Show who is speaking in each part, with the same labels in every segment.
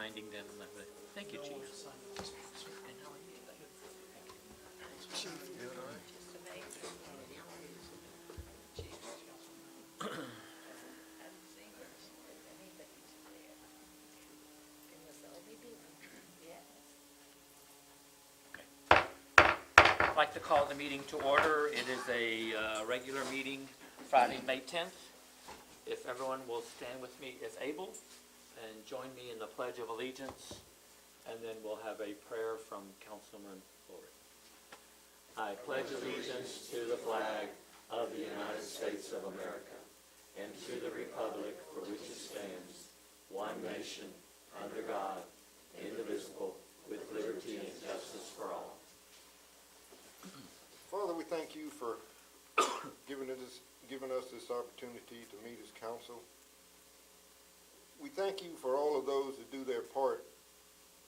Speaker 1: reminding them. Thank you, Chief. I'd like to call the meeting to order. It is a regular meeting, Friday, May 10th. If everyone will stand with me if able and join me in the Pledge of Allegiance, and then we'll have a prayer from Councilman Lord. I pledge allegiance to the flag of the United States of America and to the republic for which it stands, one nation, under God, indivisible, with liberty and justice for all.
Speaker 2: Father, we thank you for giving us this opportunity to meet as council. We thank you for all of those that do their part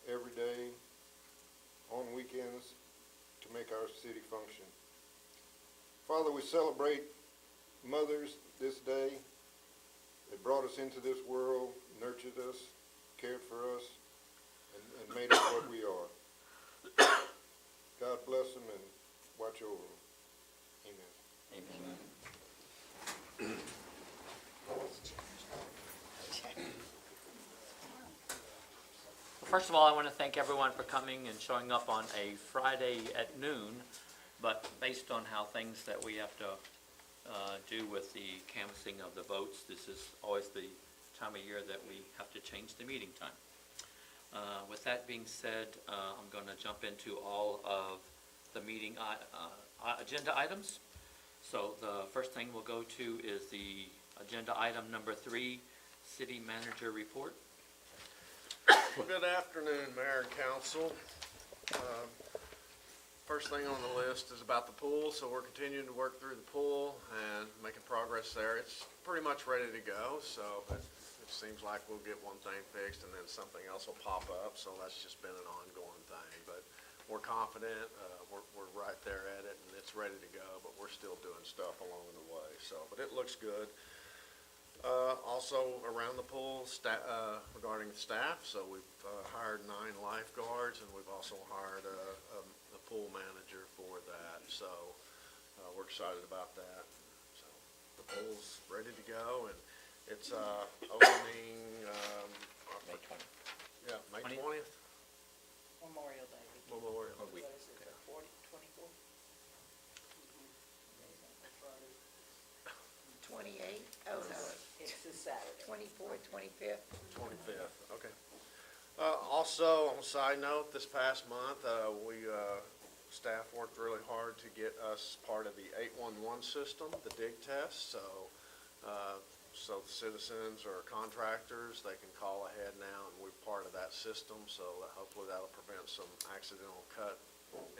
Speaker 2: every day, on weekends, to make our city function. Father, we celebrate mothers this day that brought us into this world, nurtured us, cared for us, and made us what we are. God bless them and watch over them. Amen.
Speaker 1: Amen. First of all, I want to thank everyone for coming and showing up on a Friday at noon, but based on how things that we have to do with the canvassing of the votes, this is always the time of year that we have to change the meeting time. With that being said, I'm going to jump into all of the meeting agenda items. So the first thing we'll go to is the agenda item number 3, City Manager Report.
Speaker 3: Well, good afternoon, Mayor and Council. First thing on the list is about the pool, so we're continuing to work through the pool and making progress there. It's pretty much ready to go, but it seems like we'll get one thing fixed and then something else will pop up, so that's just been an ongoing thing. But we're confident, we're right there at it, and it's ready to go, but we're still doing stuff along the way, but it looks good. Also around the pool, regarding the staff, so we've hired 9 lifeguards, and we've also hired a pool manager for that, so we're excited about that. So the pool's ready to go, and it's opening
Speaker 1: May 20th.
Speaker 3: Yeah, May 20th.
Speaker 4: Memorial Day.
Speaker 3: Memorial.
Speaker 1: Week.
Speaker 4: What is it, the 24th?
Speaker 5: 28, oh no,
Speaker 4: It's this Saturday.
Speaker 5: 24, 25th.
Speaker 3: 25th, okay. Also, on a side note, this past month, staff worked really hard to get us part of the 811 system, the dig test, so citizens or contractors, they can call ahead now, and we're part of that system, so hopefully that'll prevent some accidental cut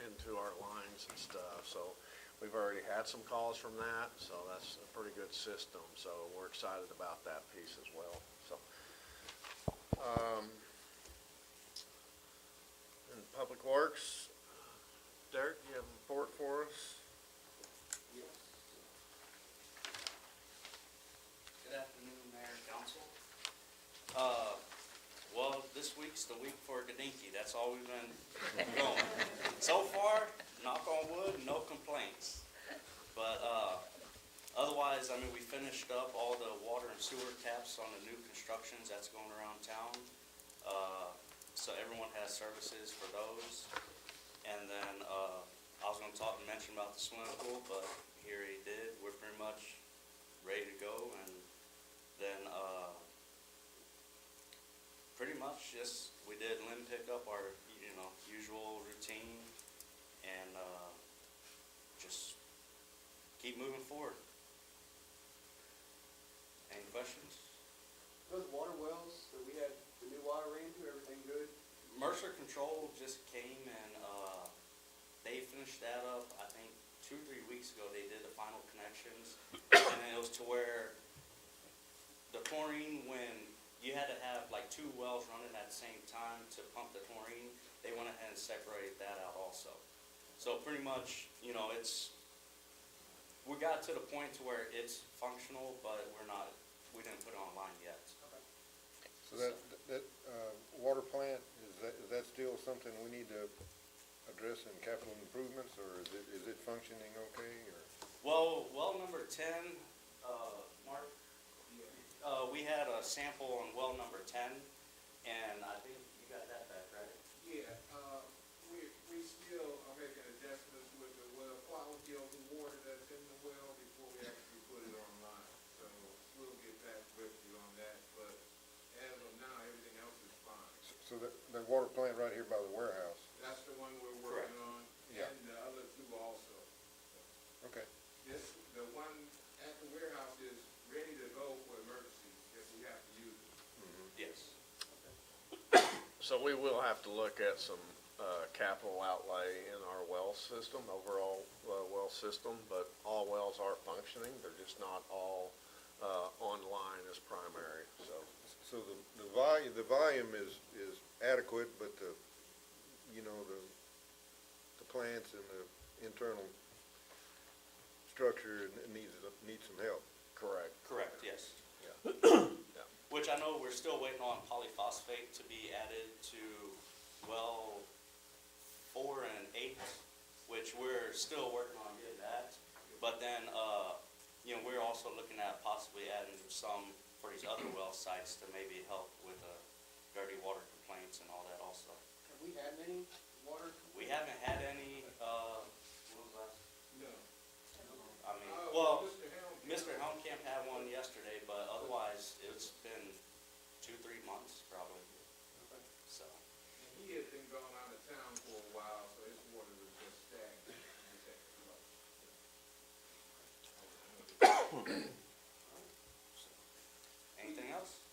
Speaker 3: into our lines and stuff. So we've already had some calls from that, so that's a pretty good system, so we're excited about that piece as well. So, in Public Works, Derek, you have a report for us?
Speaker 6: Yes. Good afternoon, Mayor and Council. Well, this week's the week for Gadinky. That's all we've been going. So far, knock on wood, no complaints. But otherwise, I mean, we finished up all the water and sewer taps on the new constructions that's going around town. So everyone has services for those. And then I was going to mention about the swimming pool, but here he did. We're pretty much ready to go. And then pretty much just we did limb pickup, our usual routine, and just keep moving forward. Any questions?
Speaker 7: Those water wells that we had the new water into, everything good?
Speaker 6: Mercer Control just came and they finished that up, I think 2 or 3 weeks ago. They did the final connections, and it was to where the chlorine, when you had to have like 2 wells running at the same time to pump the chlorine, they went ahead and separated that out also. So pretty much, we got to the point to where it's functional, but we didn't put it online yet.
Speaker 2: So that, water plant, is that still something we need to address in capital improvements, or is it functioning okay, or?
Speaker 6: Well number 10, Mark, we had a sample on well number 10, and I think you got that back, right?
Speaker 8: Yeah, we still are making adjustments with the well quality of the water that's in the well before we actually put it online. So we'll get back with you on that, but as of now, everything else is fine.
Speaker 2: So the water plant right here by the warehouse?
Speaker 8: That's the one we're working on,
Speaker 2: Yeah.
Speaker 8: and the other two also.
Speaker 2: Okay.
Speaker 8: The one at the warehouse is ready to go for emergency if we have to use it.
Speaker 6: Yes.
Speaker 3: So we will have to look at some capital outlay in our well system, overall well system, but all wells are functioning. They're just not all online as primary, so.
Speaker 2: So the volume is adequate, but the plants and the internal structure needs some help.
Speaker 3: Correct.
Speaker 6: Correct, yes.
Speaker 3: Yeah.
Speaker 6: Which I know we're still waiting on polyphosphate to be added to well 4 and 8, which we're still working on getting that. But then, we're also looking at possibly adding some for these other well sites to maybe help with dirty water complaints and all that also.
Speaker 7: Have we had many water?
Speaker 6: We haven't had any, when was last?
Speaker 8: No.
Speaker 6: I mean, well,
Speaker 8: Mr.
Speaker 6: Mr. Helmkamp had one yesterday, but otherwise, it's been 2-3 months probably, so.
Speaker 8: And he had been gone out of town for a while, so his water was just stagnant.
Speaker 6: Anything else?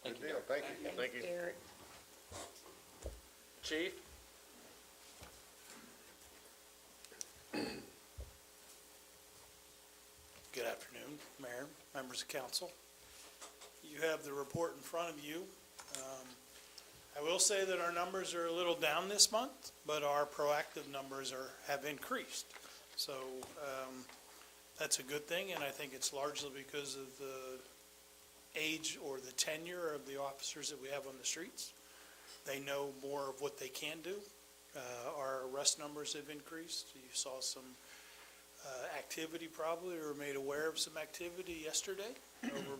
Speaker 2: Good deal, thank you.
Speaker 3: Thank you.
Speaker 5: Eric.
Speaker 3: Chief?
Speaker 9: Good afternoon, Mayor, members of council. You have the report in front of you. I will say that our numbers are a little down this month, but our proactive numbers have increased. So that's a good thing, and I think it's largely because of the age or the tenure of the officers that we have on the streets. They know more of what they can do. Our arrest numbers have increased. You saw some activity probably, or made aware of some activity yesterday over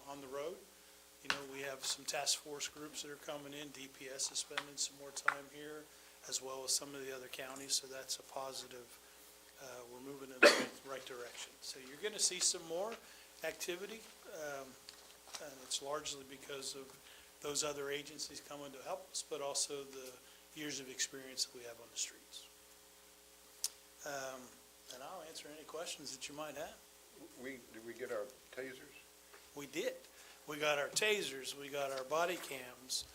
Speaker 9: on the road. You know, we have some task force groups that are coming in. DPS is spending some more time here, as well as some of the other counties, so that's a positive. We're moving in the right direction. So you're going to see some more activity, and it's largely because of those other agencies coming to help us, but also the years of experience that we have on the streets. And I'll answer any questions that you might have.
Speaker 2: Did we get our tasers?
Speaker 9: We did. We got our tasers, we got our body cams.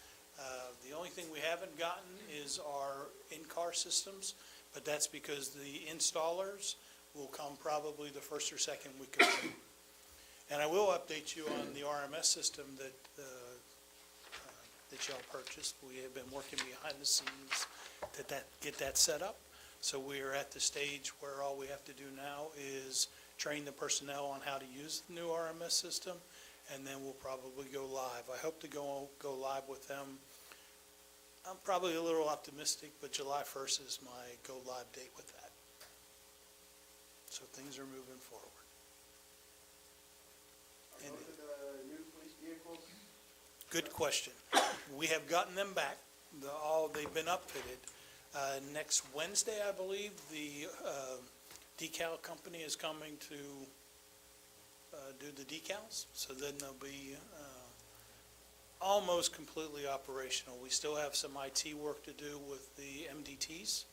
Speaker 9: The only thing we haven't gotten is our in-car systems, but that's because the installers will come probably the first or second week of June. And I will update you on the RMS system that y'all purchased. We have been working behind the scenes to get that set up. So we are at the stage where all we have to do now is train the personnel on how to use the new RMS system, and then we'll probably go live. I hope to go live with them. I'm probably a little optimistic, but July 1st is my go live date with that. So things are moving forward.
Speaker 7: Are those the new police vehicles?
Speaker 9: Good question. We have gotten them back. They've been upfitted. Next Wednesday, I believe, the decal company is coming to do the decals. So then they'll be almost completely operational. We still have some IT work to do with the MDTs.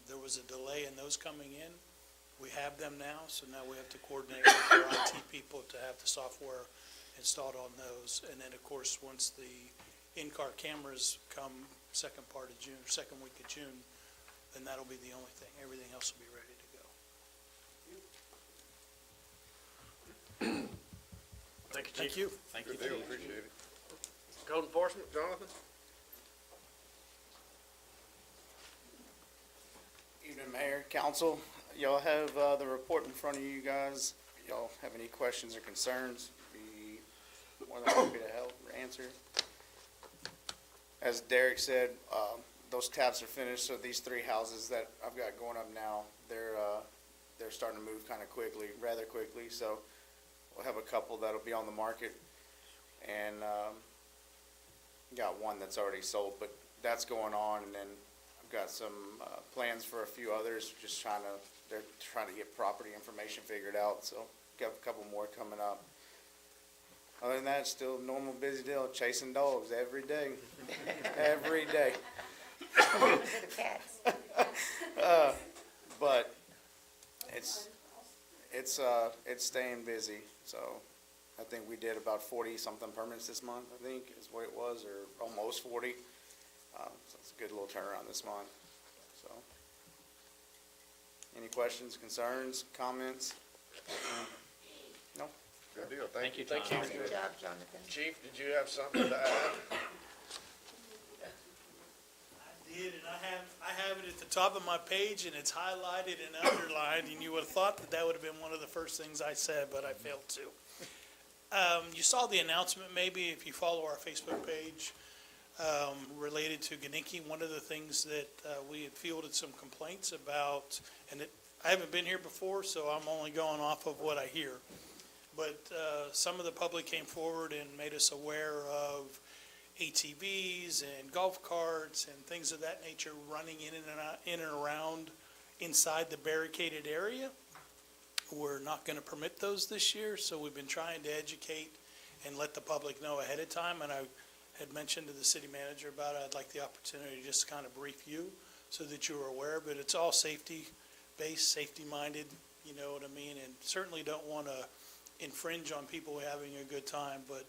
Speaker 9: There was a delay in those coming in. We have them now, so now we have to coordinate with our IT people to have the software installed on those. And then, of course, once the in-car cameras come second week of June, then that'll be the only thing. Everything else will be ready to go.
Speaker 3: Thank you, Chief.
Speaker 9: Thank you.
Speaker 1: Thank you.
Speaker 2: Good deal, appreciate it.
Speaker 3: Code enforcement, Jonathan?
Speaker 10: Evening, Mayor, Council. Y'all have the report in front of you guys. Y'all have any questions or concerns? Be more than happy to help. answer. As Derek said, those taps are finished, so these 3 houses that I've got going up now, they're starting to move kind of quickly, rather quickly, so we'll have a couple that'll be on the market, and got one that's already sold, but that's going on, and then I've got some plans for a few others, they're trying to get property information figured out, so got a couple more coming up. Other than that, it's still a normal busy deal, chasing dogs every day, every day.
Speaker 5: For the cats.
Speaker 10: But it's staying busy, so I think we did about 40-something permits this month, I think, is what it was, or almost 40. So it's a good little turnaround this month, so. Any questions, concerns, comments? No?
Speaker 2: Good deal, thank you.
Speaker 1: Thank you.
Speaker 5: Good job, Jonathan.
Speaker 3: Chief, did you have something to add?
Speaker 9: I did, and I have it at the top of my page, and it's highlighted and underlined, and you would have thought that that would have been one of the first things I said, but I failed to. You saw the announcement, maybe, if you follow our Facebook page, related to Gninke. One of the things that we had fielded some complaints about, and I haven't been here before, so I'm only going off of what I hear. But some of the public came forward and made us aware of ATVs and golf carts and things of that nature running in and around inside the barricaded area. We're not going to permit those this year, so we've been trying to educate and let the public know ahead of time. And I had mentioned to the city manager about it. I'd like the opportunity to just kind of brief you so that you're aware. But it's all safety-based, safety-minded, you know what I mean? And certainly don't want to infringe on people having a good time, but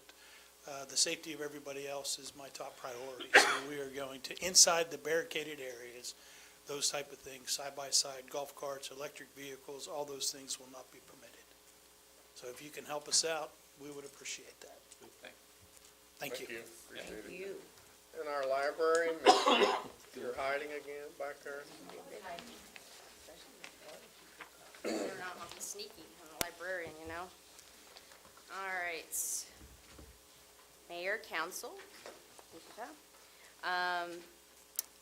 Speaker 9: the safety of everybody else is my top priority. So we are going to, inside the barricaded areas, those type of things, side-by-side, golf carts, electric vehicles, all those things will not be permitted. So if you can help us out, we would appreciate that. Thank you.
Speaker 3: Appreciate it.
Speaker 5: Thank you.
Speaker 3: In our library, you're hiding again back there?
Speaker 11: They're not gonna be sneaky, I'm a librarian, you know? All right. Mayor, council.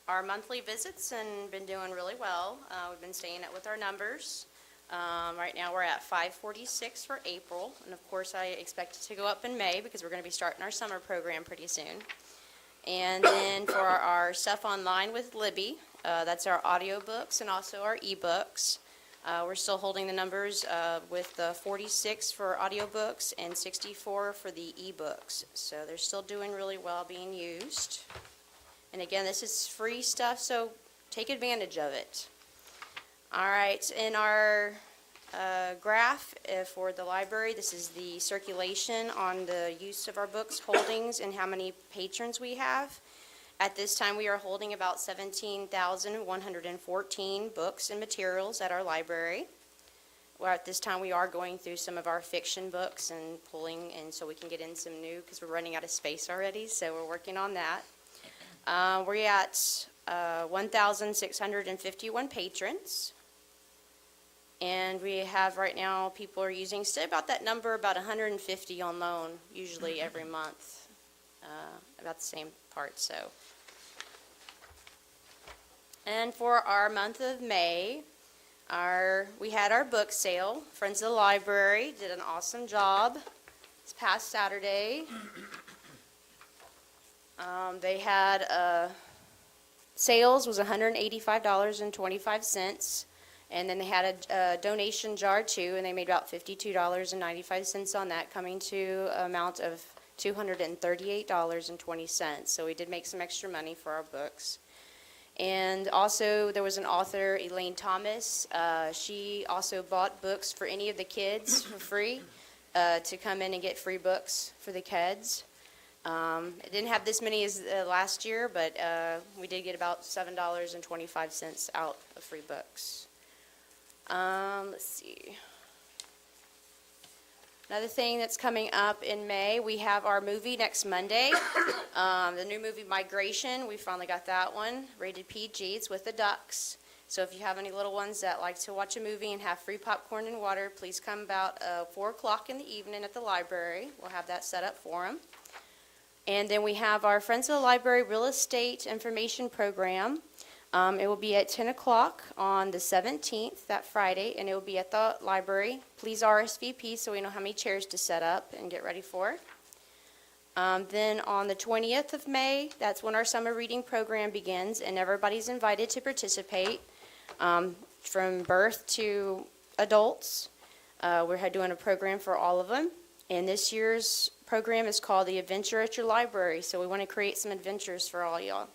Speaker 11: Our monthly visits and been doing really well. We've been staying up with our numbers. Right now, we're at 546 for April, and of course, I expect it to go up in May because we're gonna be starting our summer program pretty soon. And then for our stuff online with Libby, that's our audiobooks and also our ebooks. We're still holding the numbers with the 46 for audiobooks and 64 for the ebooks. So they're still doing really well being used. And again, this is free stuff, so take advantage of it. All right, in our graph for the library, this is the circulation on the use of our books, holdings, and how many patrons we have. At this time, we are holding about 17,114 books and materials at our library. Well, at this time, we are going through some of our fiction books and pulling, and so we can get in some new, because we're running out of space already, so we're working on that. We're at 1,651 patrons. And we have right now, people are using, still about that number, about 150 on loan, usually every month. About the same part, so. And for our month of May, we had our book sale. Friends of the Library did an awesome job this past Saturday. They had sales was $185.25, and then they had a donation jar too, and they made about $52.95 on that, coming to an amount of $238.20. So we did make some extra money for our books. And also, there was an author, Elaine Thomas. She also bought books for any of the kids for free to come in and get free books for the kids. It didn't have this many as last year, but we did get about $7.25 out of free books. Let's see. Another thing that's coming up in May, we have our movie next Monday. The new movie Migration, we finally got that one, rated PG. It's with the Ducks. So if you have any little ones that like to watch a movie and have free popcorn and water, please come about 4 o'clock in the evening at the library. We'll have that set up for them. And then we have our Friends of the Library Real Estate Information Program. It will be at 10 o'clock on the 17th, that Friday, and it will be at the library. Please RSVP so we know how many chairs to set up and get ready for it. Then on the 20th of May, that's when our summer reading program begins, and everybody's invited to participate, from birth to adults. We're doing a program for all of them, and this year's program is called The Adventure at Your Library, so we want to create some adventures for all y'all.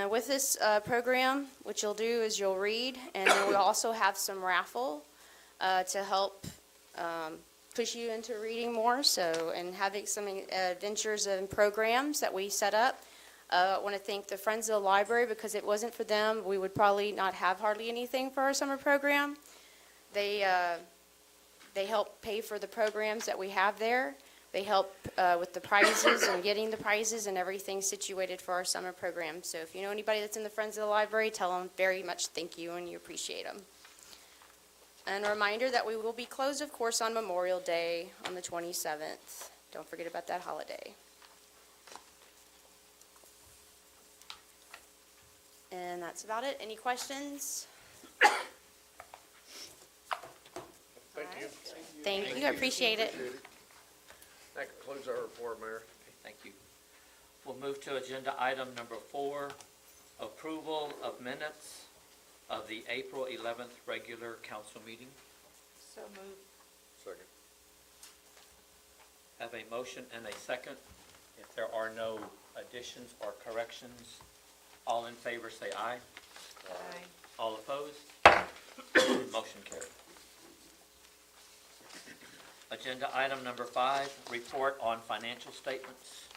Speaker 11: With this program, what you'll do is you'll read, and then we also have some raffle to help push you into reading more, and having some adventures and programs that we set up. I want to thank the Friends of the Library, because if it wasn't for them, we would probably not have hardly anything for our summer program. They help pay for the programs that we have there. They help with the prizes and getting the prizes and everything situated for our summer program. So if you know anybody that's in the Friends of the Library, tell them very much thank you and you appreciate them. And a reminder that we will be closed, of course, on Memorial Day on the 27th. Don't forget about that holiday. And that's about it. Any questions?
Speaker 3: Thank you.
Speaker 11: Thank you, I appreciate it.
Speaker 3: That concludes our report, Mayor.
Speaker 1: Okay, thank you. We'll move to agenda item number 4, approval of minutes of the April 11th regular council meeting.
Speaker 4: So moved.
Speaker 2: Second.
Speaker 1: Have a motion and a second. If there are no additions or corrections, all in favor say aye.
Speaker 4: Aye.
Speaker 1: All opposed? Motion carried. Agenda item number 5, report on financial statements.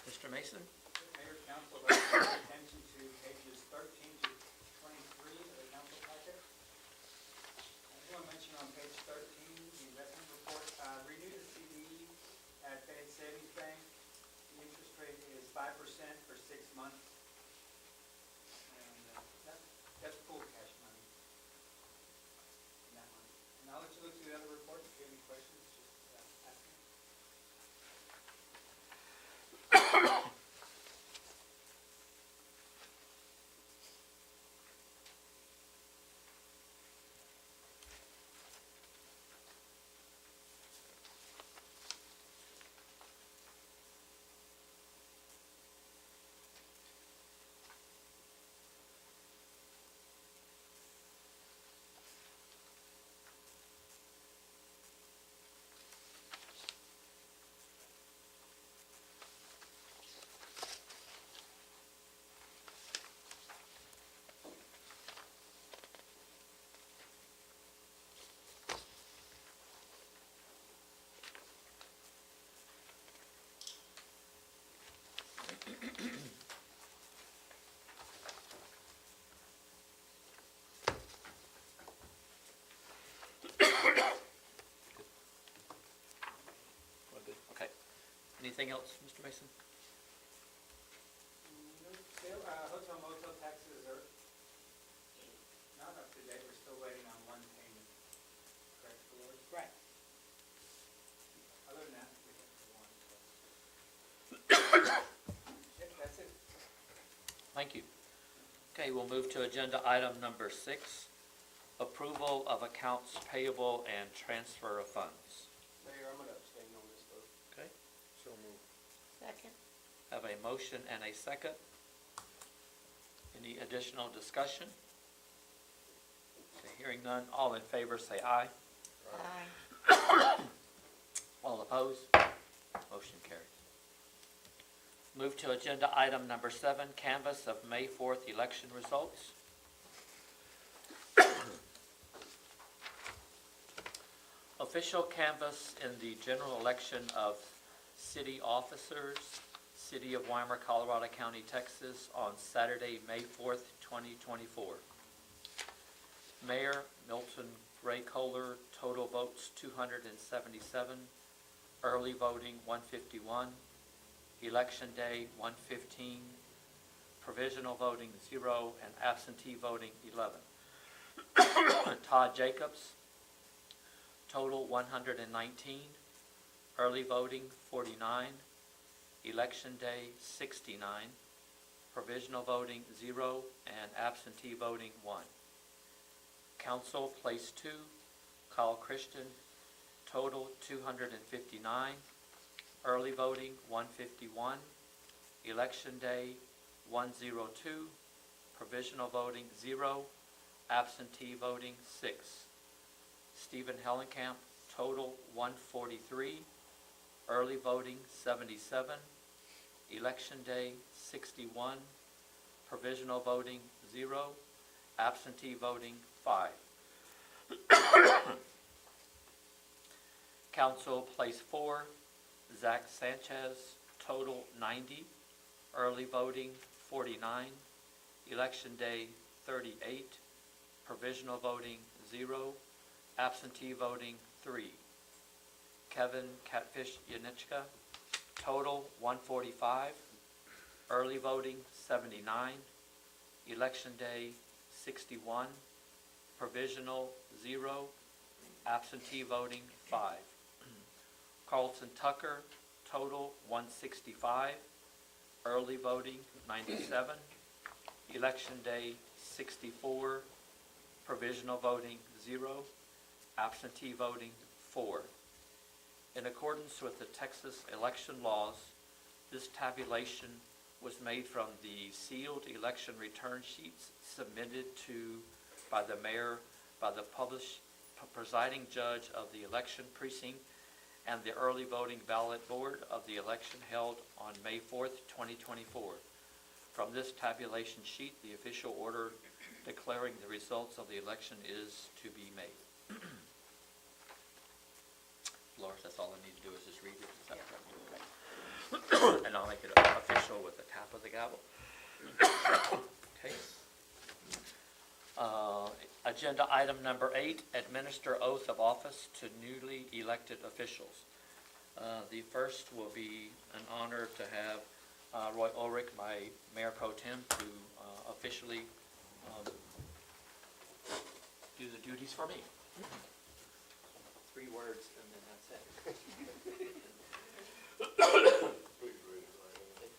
Speaker 1: Mr. Mason?
Speaker 7: Mayor, council, I'd like to draw attention to pages 13 to 23 of the council packet. I just want to mention on page 13, the investment report, renew the CD at Fed Savings Bank. The interest rate is 5% for 6 months. And that's full cash money in that one. And I'll let you look through the other report. If you have any questions, just ask me.
Speaker 1: Okay. Anything else, Mr. Mason?
Speaker 7: Still, hotel motel taxes are not up to date, we're still waiting on one payment. Correct, Dolores?
Speaker 4: Right.
Speaker 7: Other than that, we have the one. Yep, that's it.
Speaker 1: Thank you. Okay, we'll move to agenda item number 6, approval of accounts payable and transfer of funds.
Speaker 7: Mayor, I'm gonna abstain on this vote.
Speaker 1: Okay,
Speaker 2: So moved.
Speaker 4: Second.
Speaker 1: have a motion and a second. Any additional discussion? Okay, hearing none, all in favor say aye.
Speaker 4: Aye.
Speaker 1: All opposed? Motion carries. Move to agenda item number 7, canvass of May 4th election results. Official canvass in the general election of city officers, City of Weimar, Colorado County, Texas, on Saturday, May 4th, 2024. Mayor Milton Ray Kohler, total votes 277, early voting 151, election day 115, provisional voting 0, and absentee voting 11. Todd Jacobs, total 119, early voting 49, election day 69, provisional voting 0, and absentee voting 1. Council, place 2, Kyle Christian, total 259, early voting 151, election day 102, provisional voting 0, absentee voting 6. Stephen Hellenkamp, total 143, early voting 77, election day 61, provisional voting 0, absentee voting 5. Council, place 4, Zach Sanchez, total 90, early voting 49, election day 38, provisional voting 0, absentee voting 3. Kevin Catfish Yanichka, total 145, early voting 79, election day 61, provisional 0, absentee voting 5. Carlton Tucker, total 165, early voting 97, election day 64, provisional voting 0, absentee voting 4. In accordance with the Texas election laws, this tabulation was made from the sealed election return sheets submitted by the mayor, by the presiding judge of the election precinct, and the early voting ballot board of the election held on May 4th, 2024. From this tabulation sheet, the official order declaring the results of the election is to be made. Lawrence, that's all I need to do is just read it. Is that okay? And I'll make it official with the tap of the gavel. Okay. Agenda item number 8, administer oath of office to newly elected officials. The first will be an honor to have Roy Ulrich, my Mayor Pro Tem, to officially do the duties for me. 3 words and then that's it.
Speaker 2: Please raise your right hand.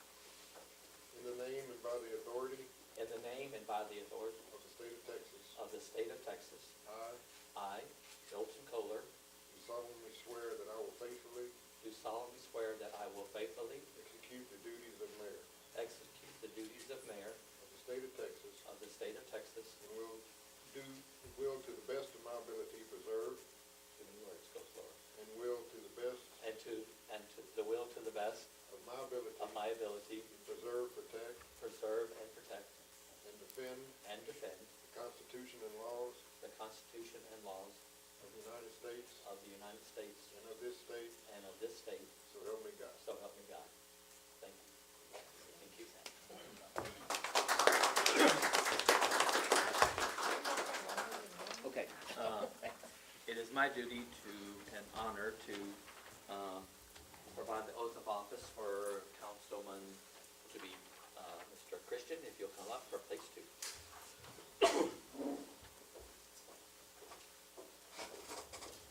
Speaker 2: In the name and by the authority
Speaker 1: In the name and by the authority
Speaker 2: of the state of Texas,
Speaker 1: of the state of Texas, I, Hilton Kohler,
Speaker 2: do solemnly swear that I will faithfully
Speaker 1: do solemnly swear that I will faithfully
Speaker 2: execute the duties of mayor
Speaker 1: execute the duties of mayor
Speaker 2: of the state of Texas
Speaker 1: of the state of Texas,
Speaker 2: and will to the best of my ability preserve
Speaker 1: too many words, go slower,
Speaker 2: and will to the best
Speaker 1: and to the will to the best
Speaker 2: of my ability
Speaker 1: of my ability
Speaker 2: preserve, protect,
Speaker 1: preserve and protect
Speaker 2: and defend
Speaker 1: and defend
Speaker 2: the Constitution and laws
Speaker 1: the Constitution and laws
Speaker 2: of the United States
Speaker 1: of the United States
Speaker 2: and of this state,
Speaker 1: and of this state,
Speaker 2: so help me God.
Speaker 1: so help me God. Thank you. Thank you, Sam. Okay, it is my duty and honor to provide the oath of office for Councilman, to be Mr. Christian, if you'll come up for place 2.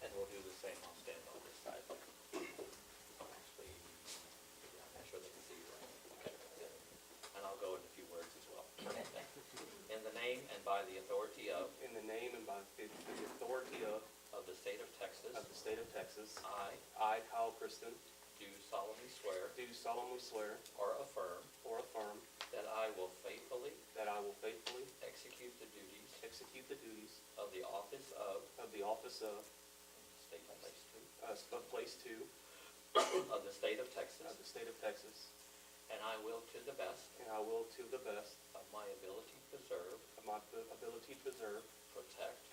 Speaker 1: And we'll do the same, I'll stand on this side. Actually, yeah, I'm not sure they can see you right. Okay, good. And I'll go in a few words as well. In the name and by the authority of
Speaker 6: In the name and by the authority of
Speaker 1: the state of Texas,
Speaker 6: the state of Texas,
Speaker 1: I
Speaker 6: Kyle Christen,
Speaker 1: do solemnly swear
Speaker 6: do solemnly swear
Speaker 1: or affirm
Speaker 6: or affirm
Speaker 1: that I will faithfully
Speaker 6: that I will faithfully
Speaker 1: execute the duties
Speaker 6: execute the duties
Speaker 1: of the office of
Speaker 6: of the office of
Speaker 1: state place 2
Speaker 6: of place 2
Speaker 1: of the state of Texas,
Speaker 6: of the state of Texas,
Speaker 1: and I will to the best
Speaker 6: and I will to the best
Speaker 1: of my ability preserve,
Speaker 6: of my ability to preserve,
Speaker 1: protect,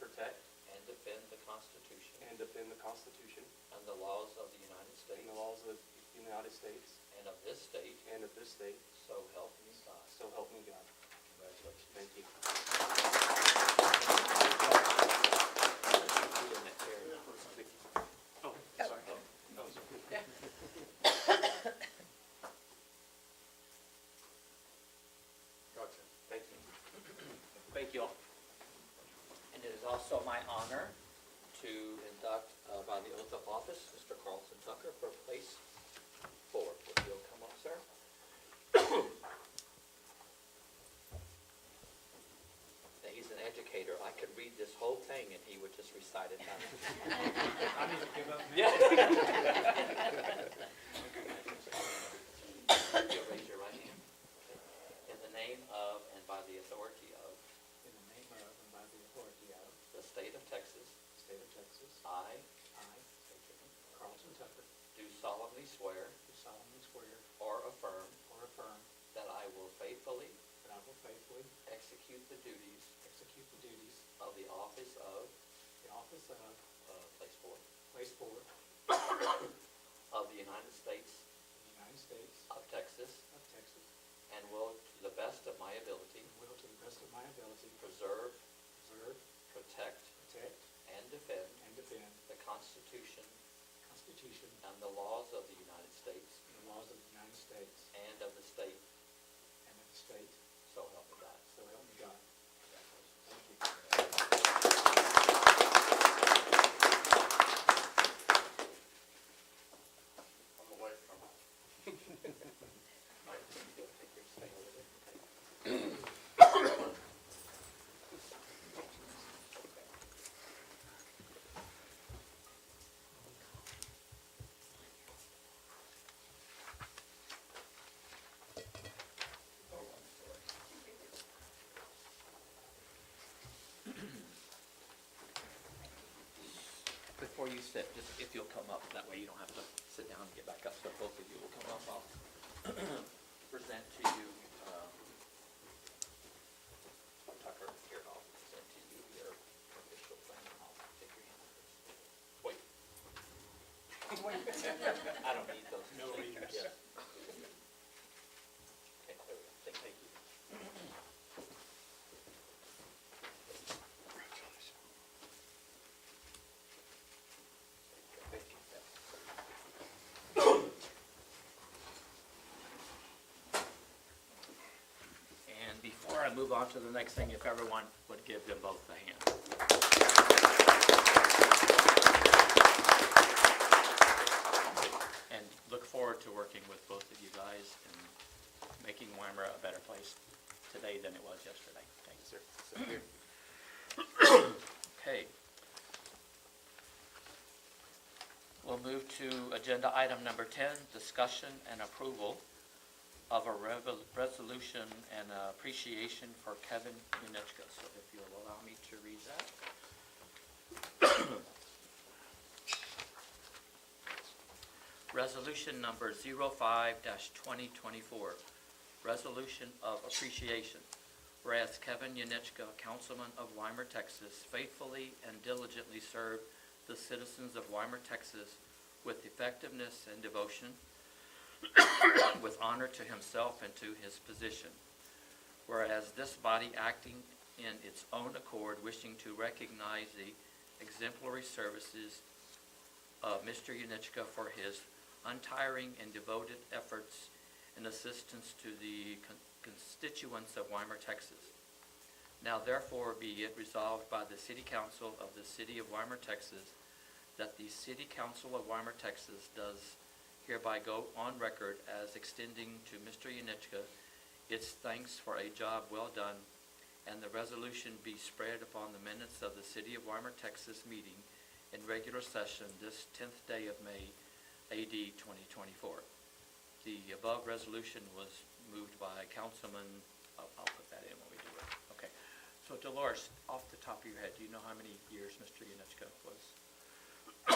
Speaker 1: and defend the Constitution
Speaker 6: and defend the Constitution
Speaker 1: and the laws of the United States
Speaker 6: and the laws of the United States
Speaker 1: and of this state,
Speaker 6: and of this state,
Speaker 1: so help me God.
Speaker 6: so help me God.
Speaker 1: Congratulations.
Speaker 6: Thank you.
Speaker 1: Oh, sorry.
Speaker 2: Gotcha.
Speaker 6: Thank you.
Speaker 1: Thank you all. And it is also my honor to induct by the oath of office, Mr. Carlton Tucker, for place 4. If you'll come up, sir. Now, he's an educator. I could read this whole thing and he would just recite it down.
Speaker 7: I need to give up.
Speaker 1: Yeah. You'll raise your right hand. In the name of and by the authority of
Speaker 7: In the name of and by the authority of
Speaker 1: the state of Texas,
Speaker 7: the state of Texas,
Speaker 1: I
Speaker 7: I, Carlton Tucker,
Speaker 1: do solemnly swear
Speaker 7: do solemnly swear
Speaker 1: or affirm
Speaker 7: or affirm
Speaker 1: that I will faithfully
Speaker 7: that I will faithfully
Speaker 1: execute the duties
Speaker 7: execute the duties
Speaker 1: of the office of
Speaker 7: of the office of
Speaker 1: place 4
Speaker 7: Place 4
Speaker 1: of the United States
Speaker 7: in the United States
Speaker 1: of Texas
Speaker 7: of Texas,
Speaker 1: and will, to the best of my ability,
Speaker 7: and will to the best of my ability
Speaker 1: preserve,
Speaker 7: preserve,
Speaker 1: protect,
Speaker 7: protect,
Speaker 1: and defend
Speaker 7: and defend
Speaker 1: the Constitution
Speaker 7: the Constitution
Speaker 1: and the laws of the United States
Speaker 7: and the laws of the United States
Speaker 1: and of the state,
Speaker 7: and of the state,
Speaker 1: so help me God.
Speaker 7: so help me God.
Speaker 1: Congratulations.
Speaker 7: Thank you.
Speaker 3: I'm away from
Speaker 1: Before you sit, just if you'll come up, that way you don't have to sit down and get back up, so both of you will come up. I'll present to you, Tucker, here, I'll present to you your official thing, and I'll take your hand first. Wait. I don't need those.
Speaker 7: No readers.
Speaker 1: Yes. Okay, there we go. Thank you. And before I move on to the next thing, if everyone would give them both a hand. And look forward to working with both of you guys and making Weimar a better place today than it was yesterday. Thank you, sir. Okay. We'll move to agenda item number 10, discussion and approval of a resolution and appreciation for Kevin Yunichka. So if you'll allow me to read that. Resolution number 05-2024, resolution of appreciation. Whereas Kevin Yunichka, councilman of Weimar, Texas, faithfully and diligently served the citizens of Weimar, Texas with effectiveness and devotion, with honor to himself and to his position. Whereas this body acting in its own accord, wishing to recognize the exemplary services of Mr. Yunichka for his untiring and devoted efforts in assistance to the constituents of Weimar, Texas. Now therefore be it resolved by the City Council of the City of Weimar, Texas, that the City Council of Weimar, Texas does hereby go on record as extending to Mr. Yunichka its thanks for a job well done, and the resolution be spread upon the minutes of the City of Weimar, Texas meeting in regular session this 10th day of May, AD 2024. The above resolution was moved by Councilman, I'll put that in when we do it. Okay. So Dolores, off the top of your head, do you know how many years Mr. Yunichka was?
Speaker 4: I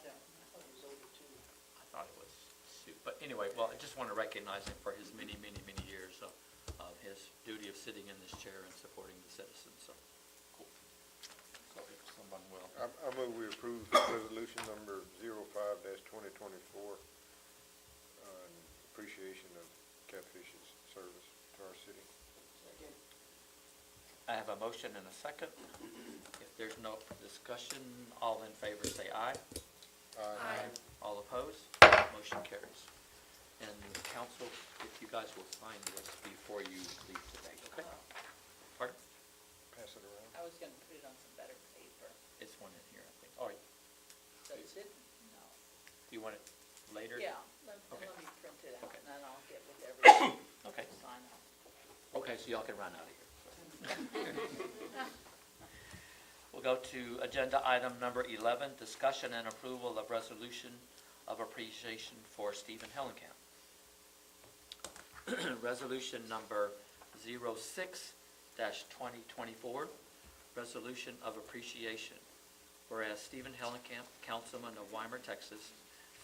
Speaker 4: don't, I thought it was over 2.
Speaker 1: I thought it was Sue. But anyway, well, I just want to recognize him for his many, many, many years of his duty of sitting in this chair and supporting the citizens. So, cool. So if someone will.
Speaker 2: I move we approve resolution number 05-2024, appreciation of Catfish's service to our city.
Speaker 4: Second.
Speaker 1: I have a motion and a second. If there's no discussion, all in favor say aye.
Speaker 2: Aye.
Speaker 1: All opposed? Motion carries. And council, if you guys will sign this before you leave today, okay? Pardon?
Speaker 2: Pass it around.
Speaker 4: I was gonna put it on some better paper.
Speaker 1: It's one in here, I think. Oh,
Speaker 4: Does it? No.
Speaker 1: do you want it later?
Speaker 4: Yeah, let
Speaker 1: Okay.
Speaker 4: me print it out,
Speaker 1: Okay.
Speaker 4: and then I'll get with everybody
Speaker 1: Okay,
Speaker 4: to sign off.
Speaker 1: okay, so y'all can run out of here. We'll go to agenda item number 11, discussion and approval of resolution of appreciation for Stephen Hellenkamp. Resolution number 06-2024, resolution of appreciation. Whereas Stephen Hellenkamp, councilman of Weimar, Texas,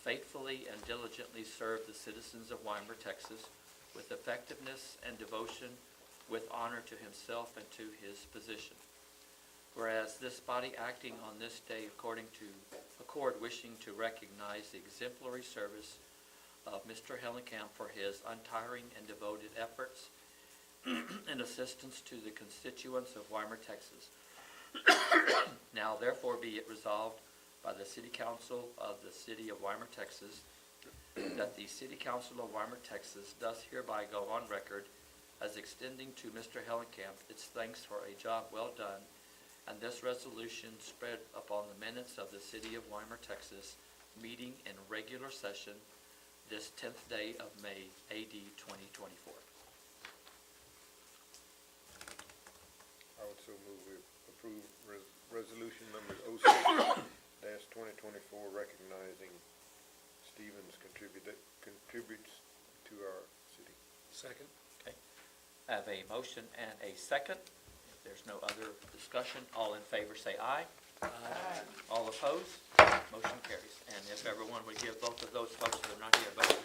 Speaker 1: faithfully and diligently served the citizens of Weimar, Texas, with effectiveness and devotion, with honor to himself and to his position. Whereas this body acting on this day accord wishing to recognize the exemplary service of Mr. Hellenkamp for his untiring and devoted efforts in assistance to the constituents of Weimar, Texas. Now therefore be it resolved by the City Council of the City of Weimar, Texas, that the City Council of Weimar, Texas does hereby go on record as extending to Mr. Hellenkamp its thanks for a job well done, and this resolution spread upon the minutes of the City of Weimar, Texas, meeting in regular session this 10th day of May, AD 2024.
Speaker 2: I would so move we approve resolution number 06-2024, recognizing Stevens contributes to our city.
Speaker 3: Second.
Speaker 1: Okay. I have a motion and a second. If there's no other discussion, all in favor say aye. Aye. All opposed? Motion carries. And if everyone would give both of those folks that are not here, both.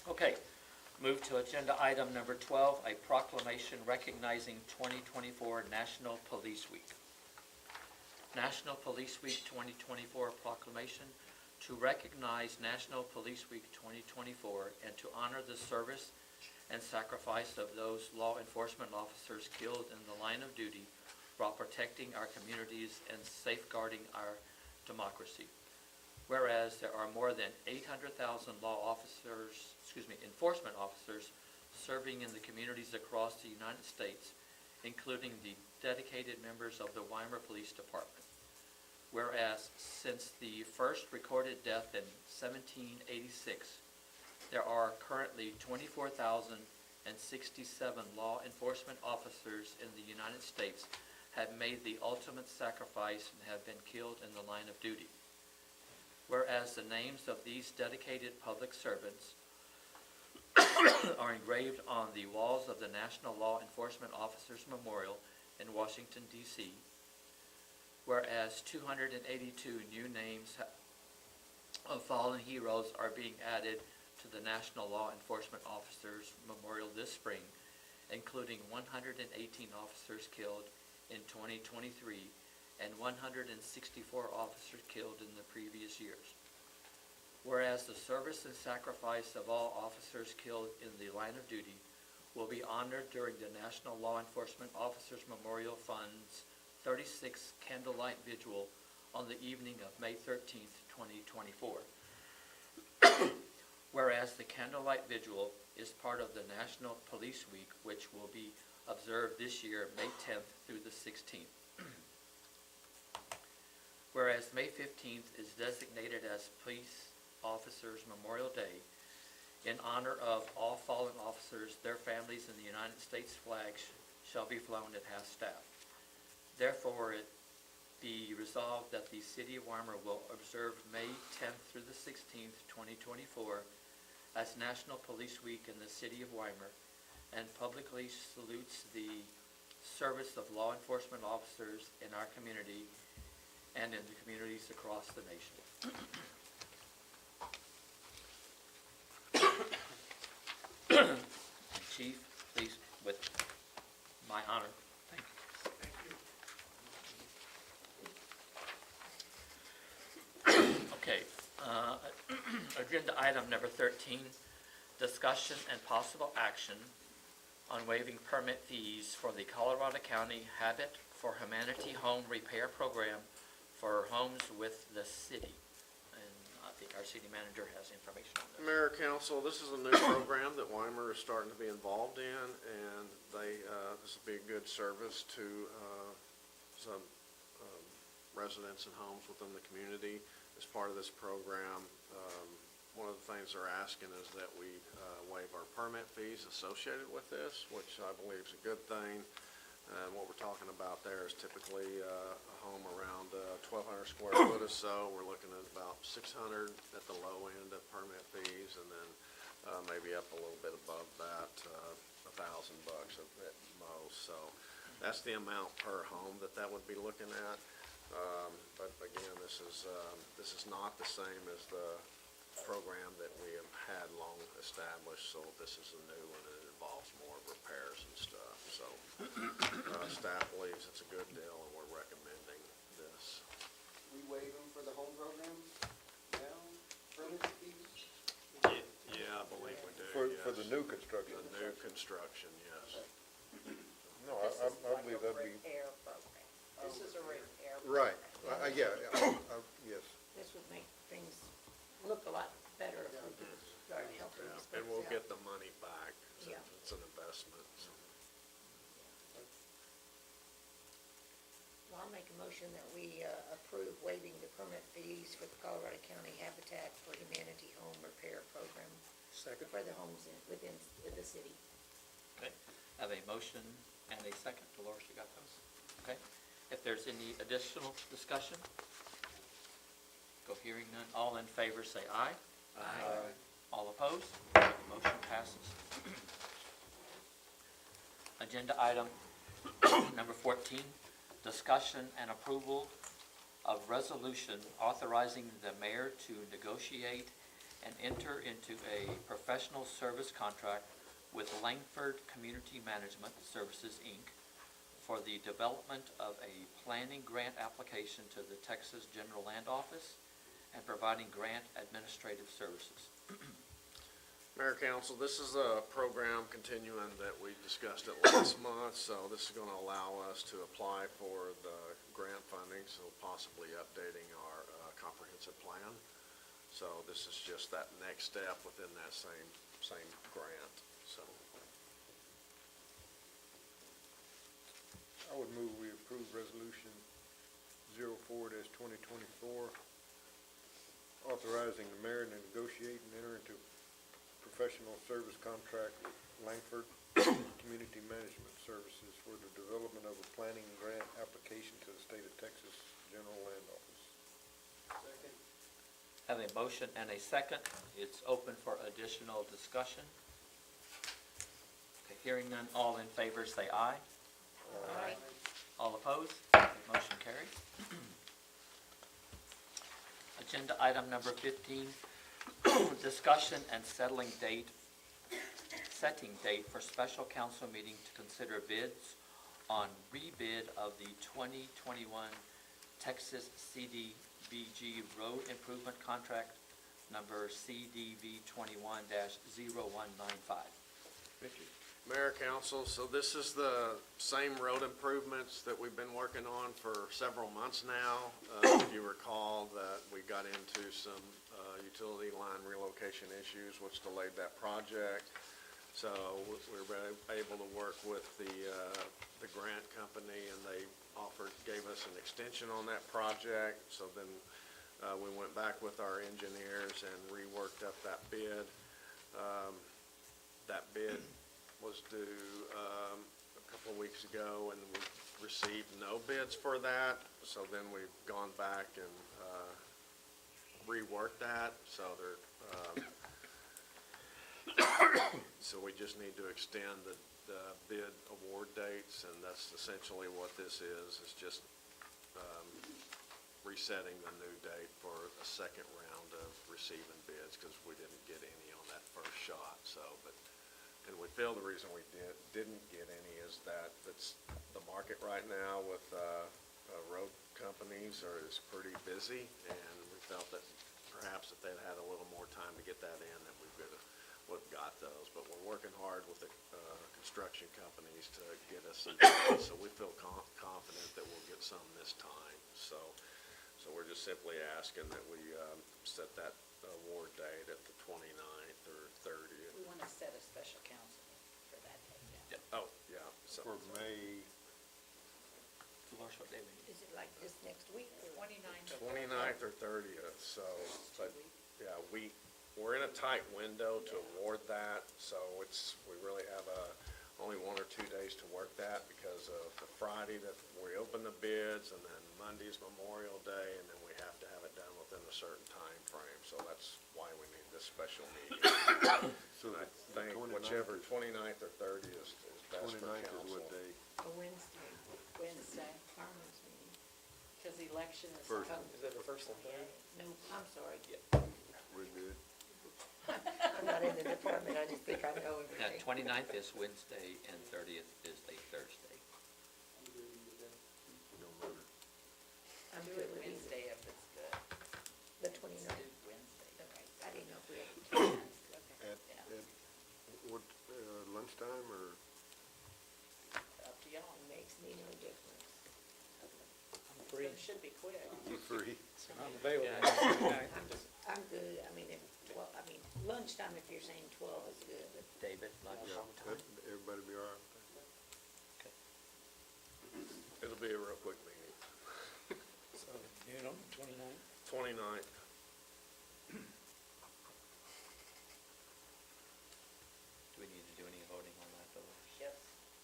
Speaker 1: Okay. Move to agenda item number 12, a proclamation recognizing 2024 National Police Week. National Police Week 2024 proclamation to recognize National Police Week 2024 and to honor the service and sacrifice of those law enforcement officers killed in the line of duty while protecting our communities and safeguarding our democracy. Whereas there are more than 800,000 enforcement officers serving in the communities across the United States, including the dedicated members of the Weimar Police Department. Whereas since the first recorded death in 1786, there are currently 24,067 law enforcement officers in the United States have made the ultimate sacrifice and have been killed in the line of duty. Whereas the names of these dedicated public servants are engraved on the walls of the National Law Enforcement Officers Memorial in Washington, D.C. Whereas 282 new names of fallen heroes are being added to the National Law Enforcement Officers Memorial this spring, including 118 officers killed in 2023 and 164 officers killed in the previous years. Whereas the service and sacrifice of all officers killed in the line of duty will be honored during the National Law Enforcement Officers Memorial Fund's 36th Candlelight Vigil on the evening of May 13th, 2024. Whereas the Candlelight Vigil is part of the National Police Week, which will be observed this year, May 10th through the 16th. Whereas May 15th is designated as Police Officers Memorial Day, in honor of all fallen officers, their families, and the United States flag shall be flown at half-staff. Therefore, it be resolved that the City of Weimar will observe May 10th through the 16th, 2024, as National Police Week in the City of Weimar, and publicly salutes the service of law enforcement officers in our community and in the communities across the nation. Chief, please, with my honor. Thank you. Okay, agenda item number 13, discussion and possible action on waiving permit fees for the Colorado County Habit for Humanity Home Repair Program for homes with the city. And I think our city manager has information on this.
Speaker 3: Mayor, council, this is a new program that Weimer is starting to be involved in, and this will be a good service to some residents and homes within the community. As part of this program, one of the things they're asking is that we waive our permit fees associated with this, which I believe is a good thing. And what we're talking about there is typically a home around 1,200 square foot or so. We're looking at about 600 at the low end of permit fees, and then maybe up a little bit above that, $1,000 at most. So that's the amount per home that would be looking at. But again, this is not the same as the program that we have had long established, so this is a new one, and it involves more repairs and stuff. So staff believes it's a good deal, and we're recommending this.
Speaker 12: We waive them for the home program now, permit fees?
Speaker 3: Yeah, I believe we do.
Speaker 2: For the
Speaker 3: yes.
Speaker 2: new construction.
Speaker 3: The new construction, yes.
Speaker 2: No,
Speaker 4: This
Speaker 2: I
Speaker 4: is like
Speaker 2: believe
Speaker 4: a
Speaker 2: that'd be,
Speaker 4: repair program. This is a repair.
Speaker 2: right,
Speaker 4: program.
Speaker 2: yes.
Speaker 5: This would make things look a lot better if we could start helping these
Speaker 3: And we'll
Speaker 5: folks
Speaker 3: get
Speaker 5: out.
Speaker 3: the money back, since
Speaker 5: Yeah.
Speaker 3: it's an investment. So.
Speaker 5: Well, I'll make a motion that we approve waiving the permit fees for the Colorado County Habitat for Humanity Home Repair Program
Speaker 12: Second.
Speaker 5: for the homes within the city.
Speaker 1: Okay, have a motion and a second. Dolores, you got those? Okay, if there's any additional discussion? Go hearing none. All in favor, say aye.
Speaker 5: Aye.
Speaker 1: All opposed? Motion passes. Agenda item number 14, discussion and approval of resolution authorizing the mayor to negotiate and enter into a professional service contract with Langford Community Management Services, Inc. for the development of a planning grant application to the Texas General Land Office and providing grant administrative services.
Speaker 3: Mayor, council, this is a program continuing that we discussed it last month, so this is going to allow us to apply for the grant funding, so possibly updating our comprehensive plan. So this is just that next step within that same grant, so.
Speaker 2: I would move we approve resolution 04-2024, authorizing the mayor to negotiate and enter into professional service contract with Langford Community Management Services for the development of a planning grant application to the state of Texas General Land Office.
Speaker 12: Second.
Speaker 1: Have a motion and a second. It's open for additional discussion. Okay, hearing none, all in favor say aye.
Speaker 5: Aye.
Speaker 1: All opposed? Motion carries. Agenda item number 15, discussion and setting date for special council meeting to consider bids on rebid of the 2021 Texas CDBG Road Improvement Contract number CDV 21-0195. Richard?
Speaker 3: Mayor, council, so this is the same road improvements that we've been working on for several months now. If you recall that we got into some utility line relocation issues which delayed that project. So we were able to work with the grant company, and they gave us an extension on that project. So then we went back with our engineers and reworked up that bid. That bid was due a couple of weeks ago, and we received no bids for that. So then we've gone back and reworked that. So so we just need to extend the bid award dates, and that's essentially what this is. It's just resetting the new date for a second round of receiving bids, because we didn't get any on that first shot. So, and we feel the reason we didn't get any is that it's the market right now with road companies is pretty busy, and we felt that perhaps if they'd had a little more time to get that in, that we would have got those. But we're working hard with the construction companies to get us some, so we feel confident that we'll get some this time. So we're just simply asking that we set that award date at the 29th or 30th.
Speaker 4: We want to set a special council for that day.
Speaker 3: Oh, yeah. So,
Speaker 2: For May,
Speaker 1: Dolores, what day we need?
Speaker 5: Is it like this next week?
Speaker 4: 29th.
Speaker 3: 29th or 30th, so, but, yeah, we're in a tight window to award that, so we really have only 1 or 2 days to work that because of the Friday that we open the bids, and then Monday's Memorial Day, and then we have to have it done within a certain time frame. So that's why we need this special meeting.
Speaker 2: so
Speaker 3: And I
Speaker 2: the
Speaker 3: think
Speaker 2: 29th
Speaker 3: whichever,
Speaker 2: is-
Speaker 3: 29th or 30th is best for
Speaker 2: 29th is
Speaker 3: council.
Speaker 2: what day?
Speaker 5: A Wednesday,
Speaker 4: Wednesday,
Speaker 5: farmers meeting.
Speaker 4: because the election is.
Speaker 2: First.
Speaker 12: Is that the first and third?
Speaker 5: No, I'm sorry.
Speaker 2: We're good.
Speaker 5: I'm not in the department, I just think I know
Speaker 1: Yeah,
Speaker 5: everything.
Speaker 1: 29th is Wednesday and 30th is a Thursday.
Speaker 2: No matter.
Speaker 5: I'm
Speaker 4: Do
Speaker 5: good
Speaker 4: it
Speaker 5: with either.
Speaker 4: Wednesday if it's good.
Speaker 5: The
Speaker 4: Do
Speaker 5: 29th.
Speaker 4: Wednesday.
Speaker 5: Okay, I didn't know if we had.
Speaker 2: At,
Speaker 4: Yeah.
Speaker 2: at what, lunchtime or?
Speaker 4: Up to y'all.
Speaker 5: Makes me no difference.
Speaker 12: I'm
Speaker 4: But
Speaker 12: free.
Speaker 4: it should be quick.
Speaker 2: You free?
Speaker 12: I'm available.
Speaker 5: I'm good, I mean, lunchtime, if you're saying 12 is good, but
Speaker 1: David, lunch.
Speaker 2: Yeah, everybody be all right?
Speaker 3: It'll be a real quick meeting.
Speaker 12: So, noon on the 29th?
Speaker 3: 29th.
Speaker 1: Do we need to do any voting on that, Dolores?
Speaker 4: Yes.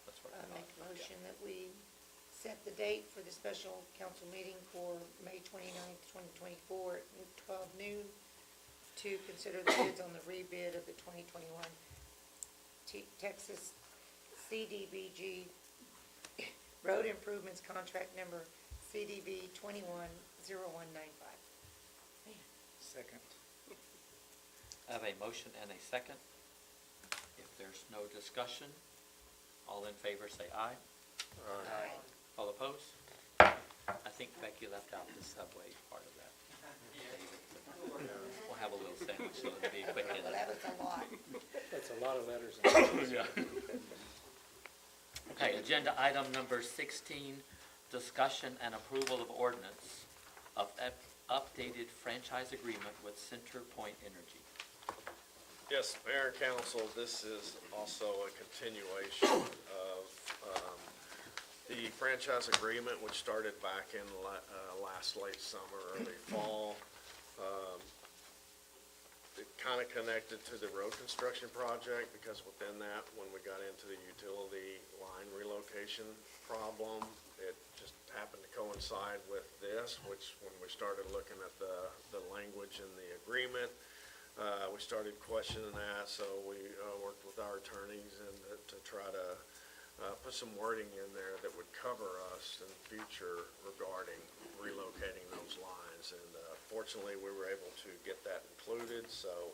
Speaker 1: That's what
Speaker 5: I
Speaker 1: I
Speaker 5: make
Speaker 1: thought.
Speaker 5: a motion that we set the date for the special council meeting for May 29th, 2024 at 12 noon to consider the bids on the rebid of the 2021 Texas CDBG Road Improvements Contract Number CDB 210195.
Speaker 12: Second.
Speaker 1: I have a motion and a second. If there's no discussion, all in favor say aye.
Speaker 5: Aye.
Speaker 1: All opposed? I think Becky left out the subway part of that. David, but we'll have a little sandwich, so it'll be quick in
Speaker 5: Well,
Speaker 1: it.
Speaker 5: that was a lot.
Speaker 12: That's a lot of letters.
Speaker 1: Okay, agenda item number 16, discussion and approval of ordinance of updated franchise agreement with CenterPoint Energy.
Speaker 3: Yes, Mayor and Council, this is also a continuation of the franchise agreement, which started back in last late summer, early fall. It kind of connected to the road construction project, because within that, when we got into the utility line relocation problem, it just happened to coincide with this, which when we started looking at the language in the agreement, we started questioning that, so we worked with our attorneys and to try to put some wording in there that would cover us in the future regarding relocating those lines. And fortunately, we were able to get that included, so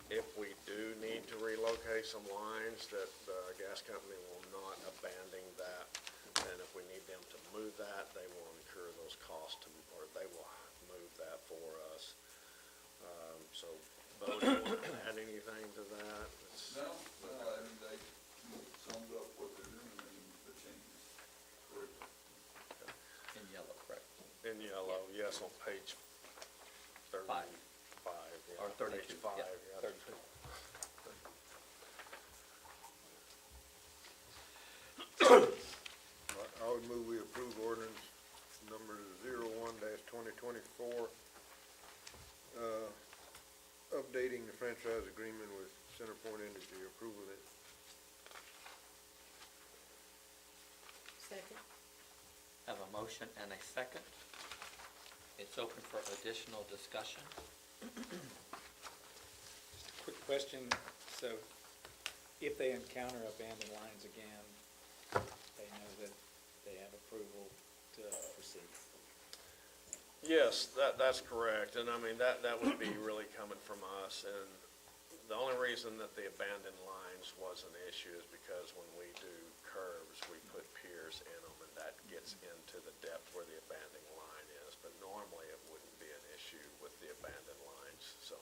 Speaker 3: if we do need to relocate some lines, that the gas company will not abandon that. And if we need them to move that, they will incur those costs, or they will move that for us. So, Bo, do you want to add anything to that? It's-
Speaker 13: No, I mean, they summed up what they're doing and the changes. Correct.
Speaker 1: In yellow, correct?
Speaker 3: In yellow, yes, on page 35. Yeah,
Speaker 1: Or 32,
Speaker 3: Page 5,
Speaker 1: yeah,
Speaker 3: yeah.
Speaker 1: 32.
Speaker 2: I would move we approve ordinance number 01-2024, updating the franchise agreement with CenterPoint Energy, approval of it.
Speaker 5: Second?
Speaker 1: Have a motion and a second. It's open for additional discussion.
Speaker 12: Just a quick question, so if they encounter abandoned lines again, they know that they have approval to proceed?
Speaker 3: Yes, that's correct, and I mean, that would be really coming from us, and the only reason that the abandoned lines was an issue is because when we do curves, we put piers in them, and that gets into the depth where the abandoned line is, but normally it wouldn't be an issue with the abandoned lines, so.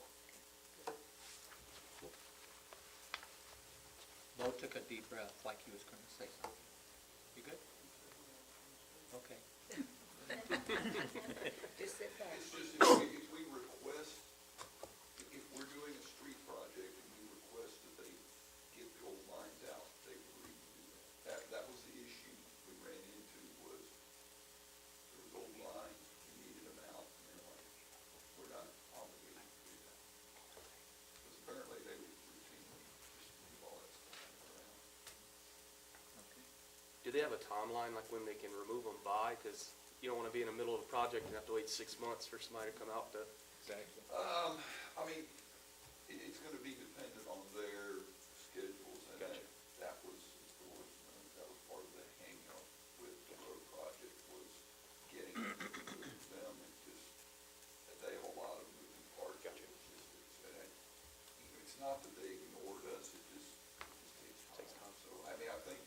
Speaker 1: Bo took a deep breath like he was going to say something. You good? Okay.
Speaker 5: Just sit back.
Speaker 13: It's just, if we request the
Speaker 14: do they have a timeline, like when they can remove them by? Because you don't want to be in the middle of a project and have to wait 6 months for somebody to come out to.
Speaker 12: Exactly.
Speaker 13: I mean, it's gonna be dependent on their schedules, and
Speaker 14: Gotcha.
Speaker 13: that was, that was part of the hang-up with the road project, was getting them, and just, they have a lot of moving parts.
Speaker 14: Gotcha.
Speaker 13: It's not that they ignored us, it just takes time. So, I mean, I think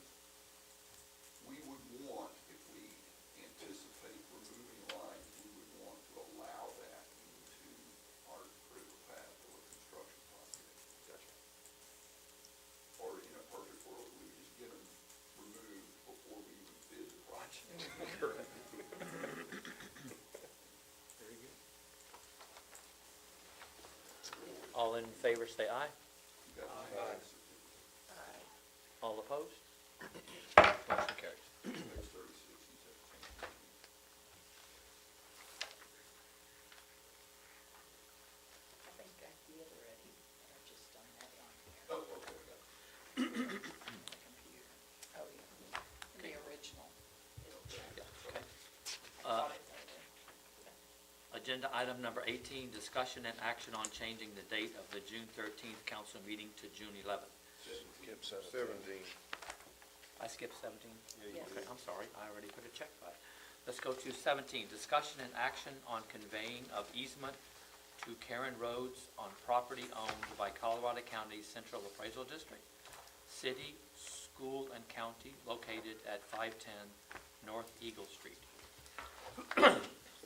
Speaker 13: we would want, if we anticipate removing lines, we would want to allow that into our critical path or construction project.
Speaker 14: Gotcha.
Speaker 13: Or in a perfect world, we would just get them removed before we even bid the project.
Speaker 14: Very good.
Speaker 1: All in favor, say aye.
Speaker 13: You got to make that certificate.
Speaker 1: All opposed?
Speaker 12: Motion carries.
Speaker 13: There's 36 and 17.
Speaker 4: I think got the other Eddie, I just done that on here,
Speaker 13: Oh, okay, got it.
Speaker 4: on the computer. Oh, yeah, the original, it'll check.
Speaker 1: Okay.
Speaker 4: I thought it was over.
Speaker 1: Agenda item number 18, discussion and action on changing the date of the June 13th council meeting to June 11th.
Speaker 3: Skip
Speaker 2: 17.
Speaker 1: I skipped 17?
Speaker 4: Yes.
Speaker 1: Okay, I'm sorry, I already put a check by it. Let's go to 17, discussion and action on conveying of easement to Karen Rhodes on property owned by Colorado County Central Appraisal District, city, school, and county located at 510 North Eagle Street.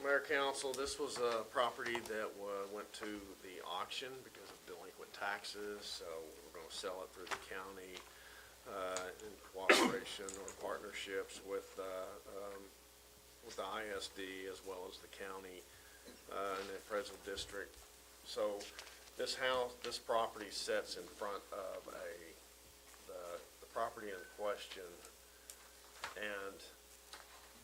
Speaker 3: Mayor, council, this was a property that went to the auction because of delinquent taxes, so we're gonna sell it through the county, in cooperation or partnerships with the ISD as well as the county, and the appraisal district. So this property sits in front of the property in question, and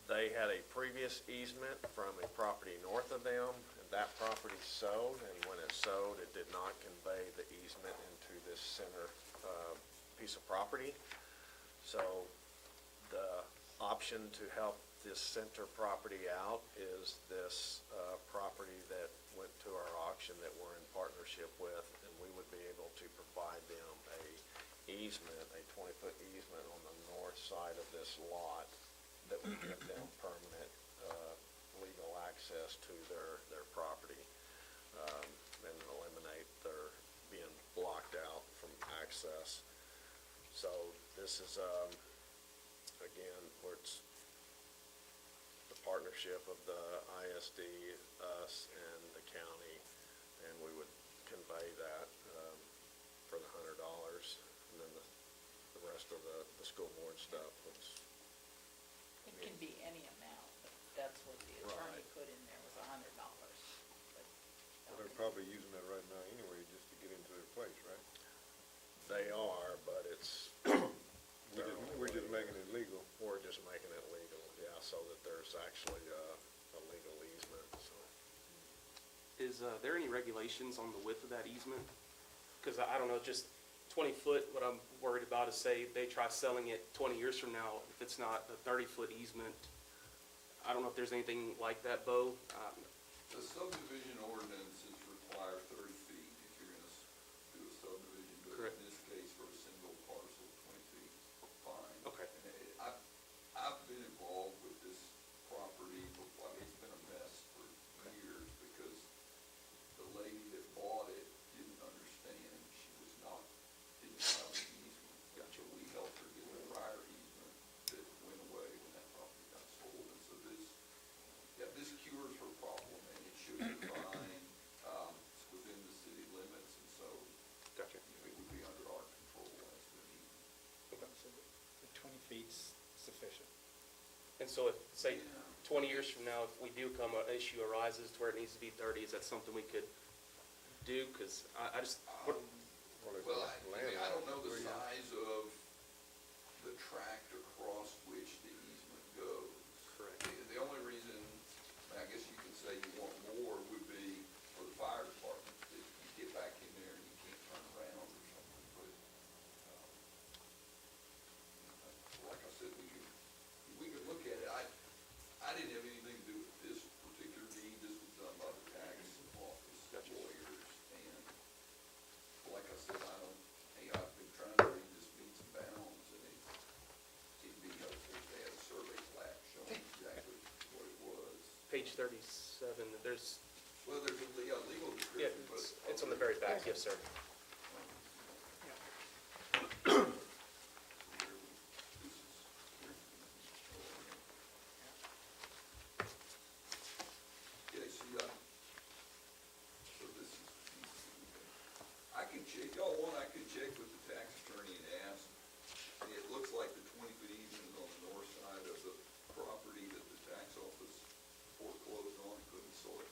Speaker 3: they had a previous easement from a property north of them, and that property sold, and when it sold, it did not convey the easement into this center piece of property. So the option to help this center property out is this property that went to our auction that we're in partnership with, and we would be able to provide them a 20-foot easement on the north side of this lot that would give them permanent legal access to their property, and eliminate their being blocked out from access. So this is, again, where it's the partnership of the ISD, us, and the county, and we would convey that for the $100, and then the rest of the school board stuff was.
Speaker 4: It can be any amount, but that's what the attorney
Speaker 3: Right.
Speaker 4: put in there was $100.
Speaker 2: Well, they're probably using that right now anyway, just to get into their place, right?
Speaker 3: They are, but it's.
Speaker 2: We're just making it legal.
Speaker 3: We're just making it legal, yeah, so that there's actually a legal easement, so.
Speaker 14: Is there any regulations on the width of that easement? Because I don't know, just 20 foot, what I'm worried about is say they try selling it 20 years from now, if it's not a 30-foot easement. I don't know if there's anything like that, Bo.
Speaker 13: The subdivision ordinances require 30 feet if you're gonna do a subdivision, but
Speaker 14: Correct.
Speaker 13: in this case, for a single parcel, 20 feet is fine.
Speaker 14: Okay.
Speaker 13: And I've been involved with this property, I mean, it's been a mess for years, because the lady that bought it didn't understand, she didn't have an easement. So we helped her get a prior easement that went away when that property got sold, and so this cures her problem, and it should be fine, it's within the city limits, and so,
Speaker 14: Gotcha.
Speaker 13: it would be under our control as to the easement.
Speaker 14: Okay.
Speaker 12: So the 20 feet's sufficient.
Speaker 14: And so if, say, 20 years from now, if we do come, an issue arises to where it needs to be 30, is that something we could do? Because I just,
Speaker 13: Well, I don't know the size of the tract across which the easement goes.
Speaker 14: Correct.
Speaker 13: The only reason, I guess you could say you want more would be for the fire department, that you get back in there and you can't turn around or something, but, like I said, we could
Speaker 14: page 37, there's,
Speaker 13: Well, there's a, legal
Speaker 14: yeah,
Speaker 13: description, but.
Speaker 14: it's on the very back, yes, sir.
Speaker 13: Yeah, see, so this is, I can check, y'all want, I can check with the tax attorney and ask. It looks like the 20-foot easement is on the north side of the property that the tax office foreclosed on, couldn't sell. And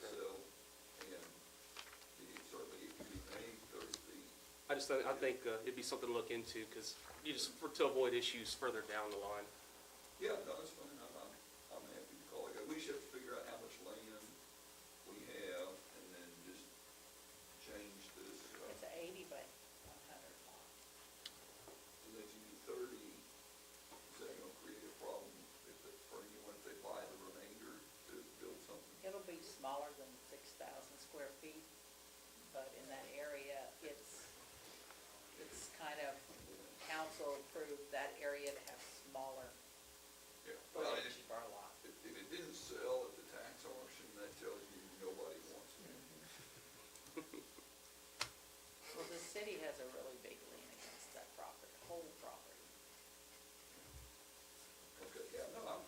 Speaker 13: certainly it can be made 30 feet.
Speaker 14: I think it'd be something to look into, because to avoid issues further down the line.
Speaker 13: Yeah, no, that's fine, I'm happy to call it. We should have to figure out how much land we have, and then just change this,
Speaker 4: It's 80 by 100 lot.
Speaker 13: so that you do 30. Is that gonna create a problem for anyone if they buy the remainder to build something?
Speaker 4: It'll be smaller than 6,000 square feet, but in that area, it's kind of, council approved that area to have smaller
Speaker 13: Yeah. Well,
Speaker 4: footage for a lot.
Speaker 13: if it didn't sell at the tax auction, that tells you nobody wants it.
Speaker 4: Well, the city has a really big lien against that property, whole property.
Speaker 13: Okay, yeah, no,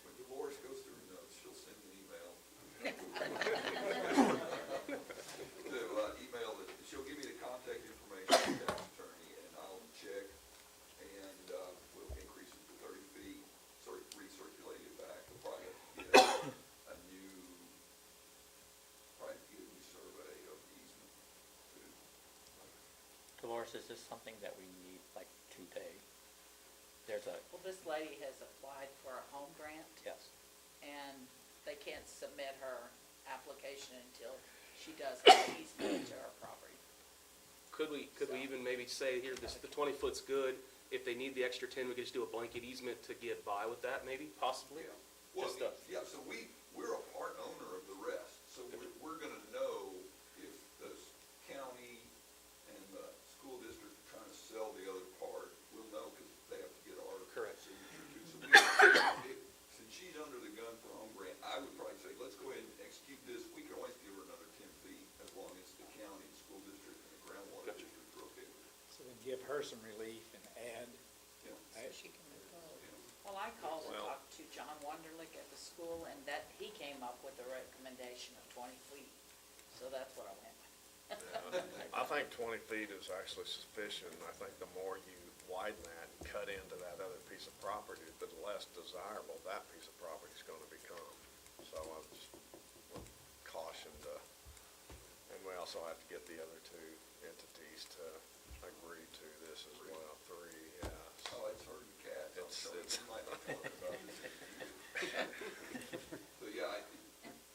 Speaker 13: when Dolores goes through her notes, she'll send me an email. Email that, she'll give me the contact information of the tax attorney, and I'll check, and, we'll increase it to 30 feet, recirculate it back, we'll probably have to get a new survey of the easement too.
Speaker 1: Dolores, is this something that we need like today? There's a,
Speaker 4: Well, this lady has applied for a home grant,
Speaker 1: yes,
Speaker 4: and they can't submit her application until she does an easement to her property.
Speaker 14: Could we even maybe say, here, the 20-foot's good, if they need the extra 10, we could just do a blanket easement to get by with that, maybe, possibly?
Speaker 13: Yeah, well,
Speaker 14: Just
Speaker 13: yeah, so we're a part owner of the rest, so we're gonna know if the county and the school district are trying to sell the other part, we'll know, because they have to get our
Speaker 14: Correct.
Speaker 13: signature too. So since she's under the gun for home grant, I would probably say, let's go ahead and execute this, we can always give her another 10 feet, as long as the county, the school district, and the groundwater
Speaker 14: Gotcha.
Speaker 13: district are okay with it.
Speaker 12: So then give her some relief and add,
Speaker 13: Yeah.
Speaker 4: So she can move forward. Well, I called and talked to John Wonderlich at the school, and that, he came up with a recommendation of 20 feet, so that's what I went with.
Speaker 3: I think 20 feet is actually sufficient. I think the more you widen that and cut into that other piece of property, the less desirable that piece of property is going to become. So I'm just cautioned, and we also have to get the other two entities to agree to this as well, 3, yeah.
Speaker 13: Oh, it's herding cats. I'm
Speaker 3: It's-
Speaker 13: sorry,
Speaker 3: it's-
Speaker 13: we might not talk about this in future. So, yeah,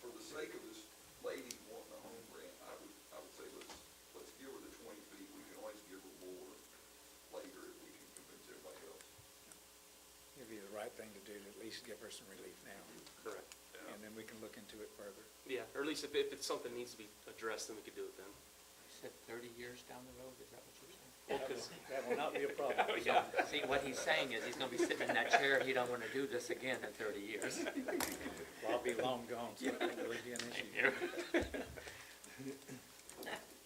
Speaker 13: for the sake of this lady wanting a home grant, I would say let's give her the 20 feet. We can always give her more later if we can convince everybody else.
Speaker 12: it'd be the right thing to do to at least give her some relief now.
Speaker 14: Correct.
Speaker 12: And then we can look into it further.
Speaker 14: Yeah, or at least if it's something that needs to be addressed, then we could do it then.
Speaker 1: you said 30 years down the road, is that what you're saying?
Speaker 14: Well, 'cause-
Speaker 12: That will not be a problem.
Speaker 14: Yeah.
Speaker 1: See, what he's saying is he's gonna be sitting in that chair, he don't wanna do this again in 30 years.
Speaker 12: Well, I'll be long gone, so it won't really be an issue.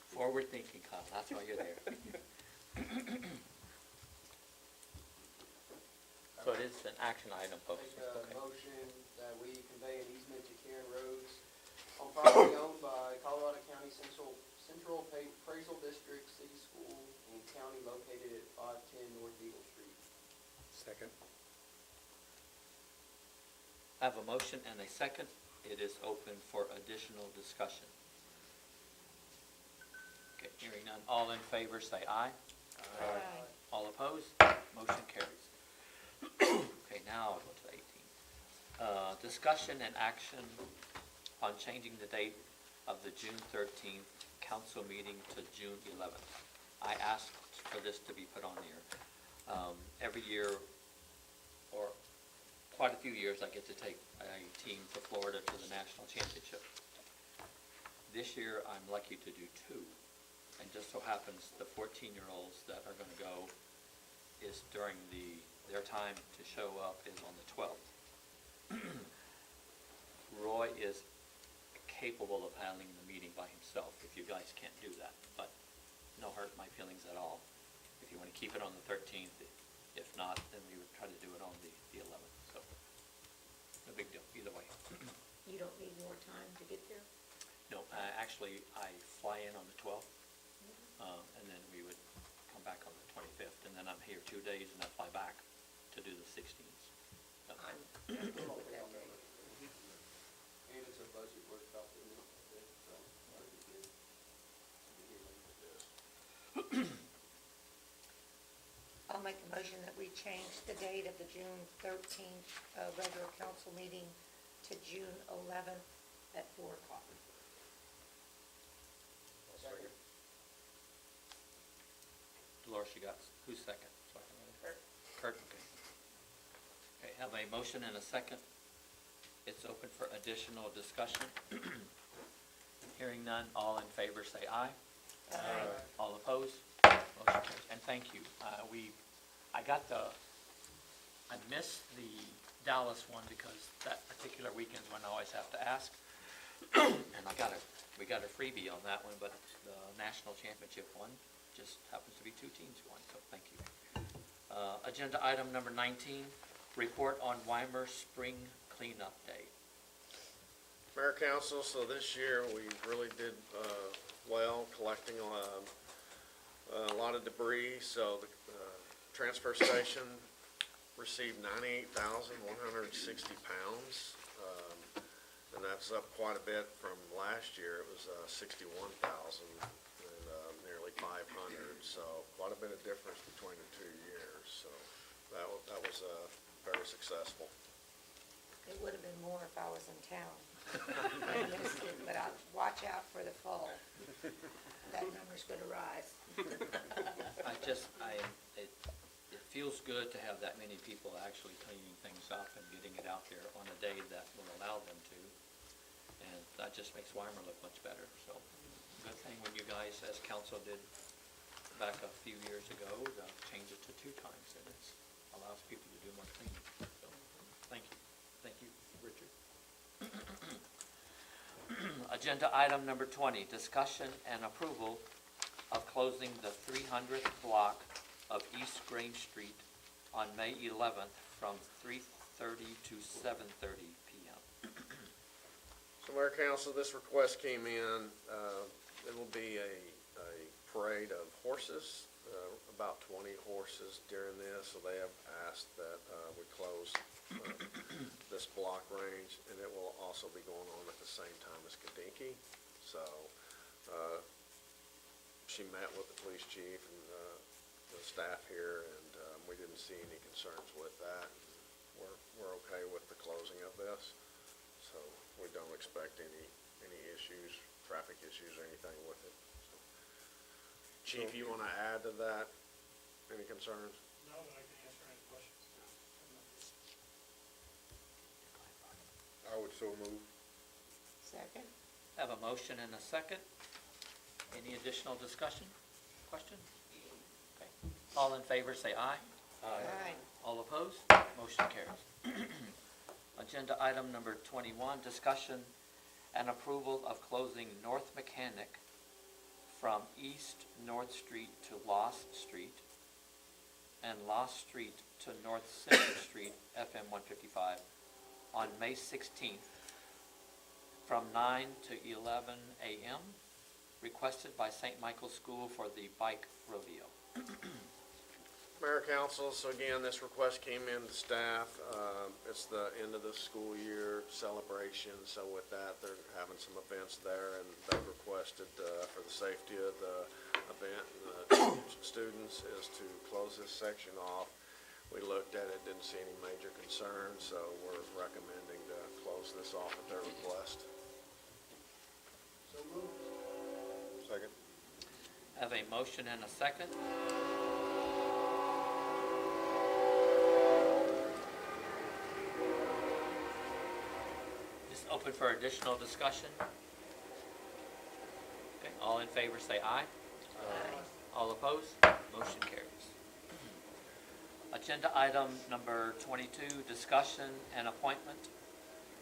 Speaker 1: Forward thinking, Kyle, that's why you're there. So it is an action item, folks.
Speaker 15: Make a
Speaker 1: Okay.
Speaker 15: motion that we convey an easement to Karen Rhodes on property owned by Colorado County Central Appraisal District City School and county located at 510 North Eagle Street.
Speaker 12: Second.
Speaker 1: I have a motion and a second. It is open for additional discussion. Okay, hearing none. All in favor, say aye.
Speaker 5: Aye.
Speaker 1: All opposed? Motion carries. Okay, now I'll go to 18. Discussion and action on changing the date of the June 13th council meeting to June 11th. I asked for this to be put on here. Every year, or quite a few years, I get to take a team to Florida to the national championship. This year, I'm lucky to do 2. And just so happens, the 14-year-olds that are going to go is during their time to show up is on the 12th. Roy is capable of handling the meeting by himself, if you guys can't do that, but no hurt my feelings at all. If you want to keep it on the 13th, if not, then we would try to do it on the 11th, so, no big deal, either way.
Speaker 5: You don't need more time to get there?
Speaker 1: No, actually, I fly in on the 12th, and then we would come back on the 25th, and then I'm here 2 days, and I fly back to do the 16th. So,
Speaker 5: I'm available that day.
Speaker 15: And it's a budget workshop, isn't it? So, that'd be good.
Speaker 5: I'll make a motion that we change the date of the June 13th regular council meeting to June 11th at 4 o'clock.
Speaker 1: Dolores, you got, who's second? So I can write it. Kurt, okay. Okay, have a motion and a second. It's open for additional discussion. Hearing none, all in favor say aye.
Speaker 5: Aye.
Speaker 1: All opposed? Motion carries. And thank you. I missed the Dallas one because that particular weekend's when I always have to ask. And we got a freebie on that one, but the national championship one just happens to be 2 teams won, so thank you. Agenda item number 19, report on Weimer Spring Cleanup Day.
Speaker 3: Mayor, council, so this year we really did well collecting a lot of debris. So the transfer station received 98,160 pounds, and that's up quite a bit from last year. It was 61,000 and nearly 500. So quite a bit of difference between the 2 years. So that was very successful.
Speaker 5: It would have been more if I was in town. I missed it, but I'll watch out for the fall. That number's gonna rise.
Speaker 1: It feels good to have that many people actually cleaning things up and getting it out there on a day that will allow them to. And that just makes Weimer look much better, so. Good thing when you guys, as council did back a few years ago, change it to 2 times, and it allows people to do more cleaning. So, thank you. Thank you, Richard. Agenda item number 20, discussion and approval of closing the 300th block of East Grange Street on May 11th from 3:30 to 7:30 p.m.
Speaker 3: So, Mayor, council, this request came in. It will be a parade of horses, about 20 horses during this. So they have asked that we close this block range, and it will also be going on at the same time as Kadinky. So she met with the police chief and the staff here, and we didn't see any concerns with that. We're okay with the closing of this, so we don't expect any issues, traffic issues or anything with it. So, Chief, you want to add to that? Any concerns?
Speaker 9: No, but I can answer any questions.
Speaker 2: I would so move.
Speaker 5: Second?
Speaker 1: Have a motion and a second. Any additional discussion? Question? Okay. All in favor say aye.
Speaker 5: Aye.
Speaker 1: All opposed? Motion carries. Agenda item number 21, discussion and approval of closing North Mechanic from East North Street to Lost Street and Lost Street to North Center Street, FM 155, on May 16th from 9 to 11 a.m., requested by St. Michael's School for the Bike Rodeo.
Speaker 3: Mayor, council, so again, this request came in to staff. It's the end of the school year celebration, so with that, they're having some events there, and they've requested for the safety of the event and the students is to close this section off. We looked at it, didn't see any major concerns, so we're recommending to close this off at their request.
Speaker 15: So moved.
Speaker 2: Second.
Speaker 1: Have a motion and a second. Just open for additional discussion. Okay, all in favor say aye.
Speaker 5: Aye.
Speaker 1: All opposed? Motion carries. Agenda item number 22, discussion and appointment